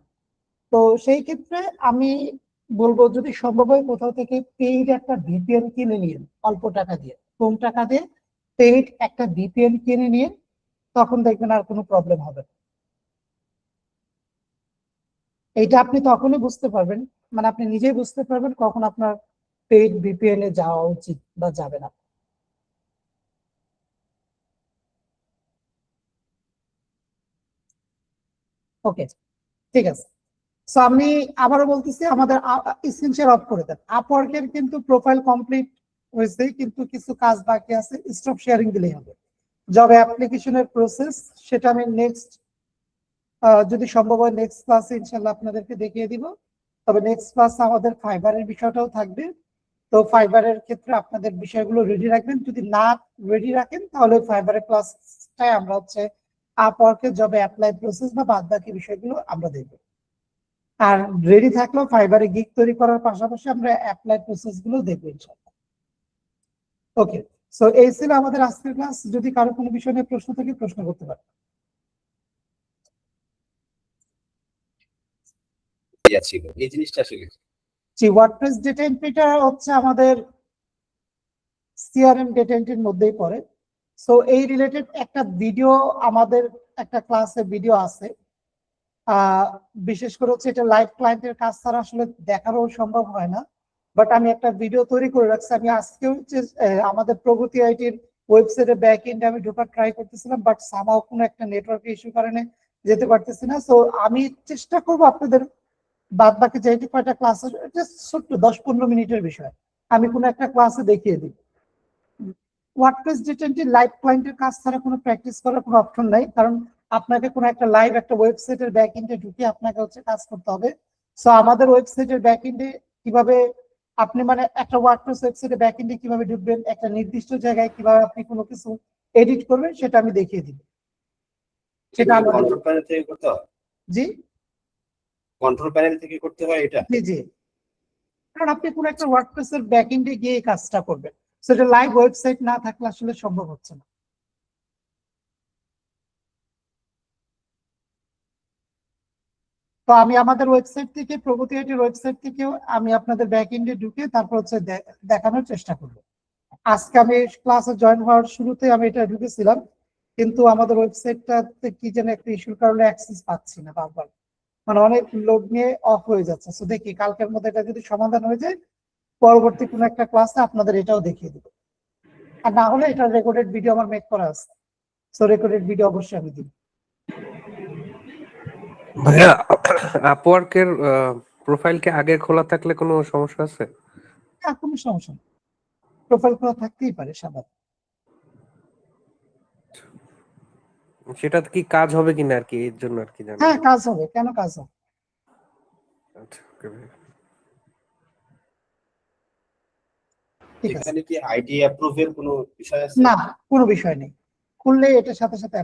তো সেই ক্ষেত্রে আমি বলবো যদি সম্ভব হয় কোথাও থেকে পেইড একটা ভিপিএন কিনে নিন অল্প টাকা দিয়ে, কম টাকা দিয়ে পেইড একটা ভিপিএন কিনে নিয়ে, তখন দেখবেন আর কোনো প্রবলেম হবে না। এইটা আপনি তখনই বুঝতে পারবেন, মানে আপনি নিজেই বুঝতে পারবেন কখন আপনার পেইড ভিপিএন এ যাওয়া উচিত বা যাবে না। ওকে, ঠিক আছে। সো আমি আবারও বলতেছি, আমাদের স্ক্রিন শেয়ার অফ করে দেন। আপওয়ার্কের কিন্তু প্রোফাইল কমপ্লিট হয়েছে, কিন্তু কিছু কাজ বাকি আছে, স্টপ শেয়ারিং দিলেই হবে। জব অ্যাপ্লিকেশনের প্রসেস সেটা আমি নেক্সট, যদি সম্ভব হয় নেক্সট ক্লাসে ইনশাল্লাহ আপনাদেরকে দেখিয়ে দিব। তবে নেক্সট ক্লাস আমাদের ফাইবারের বিষয়টাও থাকবে। তো ফাইবারের ক্ষেত্রে আপনাদের বিষয়গুলো রেডি রাখবেন, যদি না রেডি রাখেন তাহলে ফাইবারের ক্লাসটাই আমরা হচ্ছে আপওয়ার্কের জবে অ্যাপ্লাই প্রসেস বা বাদ বাকি বিষয়গুলো আমরা দেখব। আর রেডি থাকলেও ফাইবারে গিগ তৈরি করার পাশাপাশি আমরা অ্যাপ্লাই প্রসেস গুলো দেখবো ইনশাআল্লাহ। ওকে, সো এই ছিল আমাদের আজকের ক্লাস। যদি কারো কোনো বিষয় নিয়ে প্রশ্ন থাকে প্রশ্ন করতে পারেন। ছিল এই জিনিসটা আসলে জি, ওয়ার্ডপ্রেস ডেটা এন্ট্রিটা হচ্ছে আমাদের সিআরএম ডেটা এন্ট্রির মধ্যেই পড়ে। সো এই রিলেটেড একটা ভিডিও, আমাদের একটা ক্লাসে ভিডিও আছে, বিশেষ করে হচ্ছে এটা লাইভ ক্লায়েন্টের কাজ ছাড়া আসলে দেখারও সম্ভব হয় না, বাট আমি একটা ভিডিও তৈরি করে রাখছি। আমি আজকে হচ্ছে আমাদের প্রগতি আইটির ওয়েবসাইটে ব্যাক এন্ডে আমি ঢোকার ট্রাই করতেছিলাম, বাট সামাও কোনো একটা নেটওয়ার্ক ইস্যুর কারণে যেতে পারতেছি না। সো আমি চেষ্টা করবো আপনাদের বাদ বাকি যে কয়টা ক্লাস আছে, এটা ছোট্ট 10-15 মিনিটের বিষয়, আমি কোনো একটা ক্লাসে দেখিয়ে দিই। ওয়ার্ডপ্রেস ডেটা এন্ট্রি লাইভ ক্লায়েন্টের কাজ ছাড়া কোনো প্র্যাকটিস করার কোনো অপশন নাই, কারণ আপনাকে কোনো একটা লাইভ একটা ওয়েবসাইটের ব্যাক এন্ডে ঢুকে আপনাকে হচ্ছে কাজ করতে হবে। সো আমাদের ওয়েবসাইটের ব্যাক এন্ডে কিভাবে আপনি, মানে একটা ওয়ার্ডপ্রেস ওয়েবসাইটের ব্যাক এন্ডে কিভাবে ঢুকবেন, একটা নির্দিষ্ট জায়গায় কিভাবে আপনি কোনো কিছু এডিট করবেন, সেটা আমি দেখিয়ে দিব। সেটা আমাদের কন্ট্রোল প্যানেল থেকে করতে হয়। জি কন্ট্রোল প্যানেল থেকে করতে হয় এটা। জি জি, কারণ আপনি কোনো একটা ওয়ার্ডপ্রেসের ব্যাক এন্ডে গিয়ে এই কাজটা করবেন, সেটা লাইভ ওয়েবসাইট না থাকলে আসলে সম্ভব হচ্ছে না। তো আমি আমাদের ওয়েবসাইট থেকে, প্রগতি আইটির ওয়েবসাইট থেকেও আমি আপনাদের ব্যাক এন্ডে ঢুকে তারপর হচ্ছে দেখানোর চেষ্টা করব। আজকে আমি ক্লাসে জয়েন হওয়ার শুরুতে আমি এটা ঢুকেছিলাম, কিন্তু আমাদের ওয়েবসাইটটাতে কি যেন একটা ইস্যুর কারণে অ্যাক্সেস পাচ্ছি না বারবার, মানে অনেক লোড নিয়ে অফ হয়ে যাচ্ছে। সো দেখি কালকের মধ্যে এটা যদি সমাধান হয়ে যায়, পরবর্তী কোনো একটা ক্লাসে আপনাদের এটাও দেখিয়ে দেবো। আর না হলে এটা রেকর্ডেড ভিডিও আমার মেক করা আছে, সো রেকর্ডেড ভিডিও অবশ্যই আমি দিব। ভাইয়া, আপওয়ার্কের প্রোফাইল কি আগে খোলা থাকলে কোনো সমস্যা আছে? না, কোনো সমস্যা নেই, প্রোফাইল খোলা থাকতেই পারে স্বাভাবিক। সেটা কি কাজ হবে কিনা আর কি, এর জন্য আর কি জানি। হ্যাঁ, কাজ হবে, কেন কাজ হবে। আচ্ছা, ওকে ভাই। ঠিক আছে, এখানে কি আইডি অ্যাপ্রুভের কোনো বিষয় আছে? না কোনো বিষয় নেই, খুললে এটার সাথে সাথে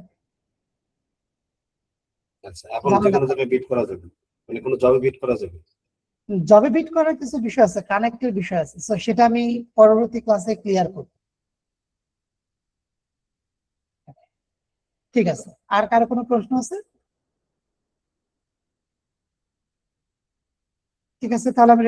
আচ্ছা, এখন যে কোনো জায়গায় বিট করা যাবে, মানে কোনো জবে বিট করা যাবে? জবে বিট করার কিছু বিষয় আছে, কানেক্টের বিষয় আছে, সো সেটা আমি পরবর্তী ক্লাসে ক্লিয়ার করব। ঠিক আছে, আর কারো কোনো প্রশ্ন আছে? ঠিক আছে, তাহলে আমি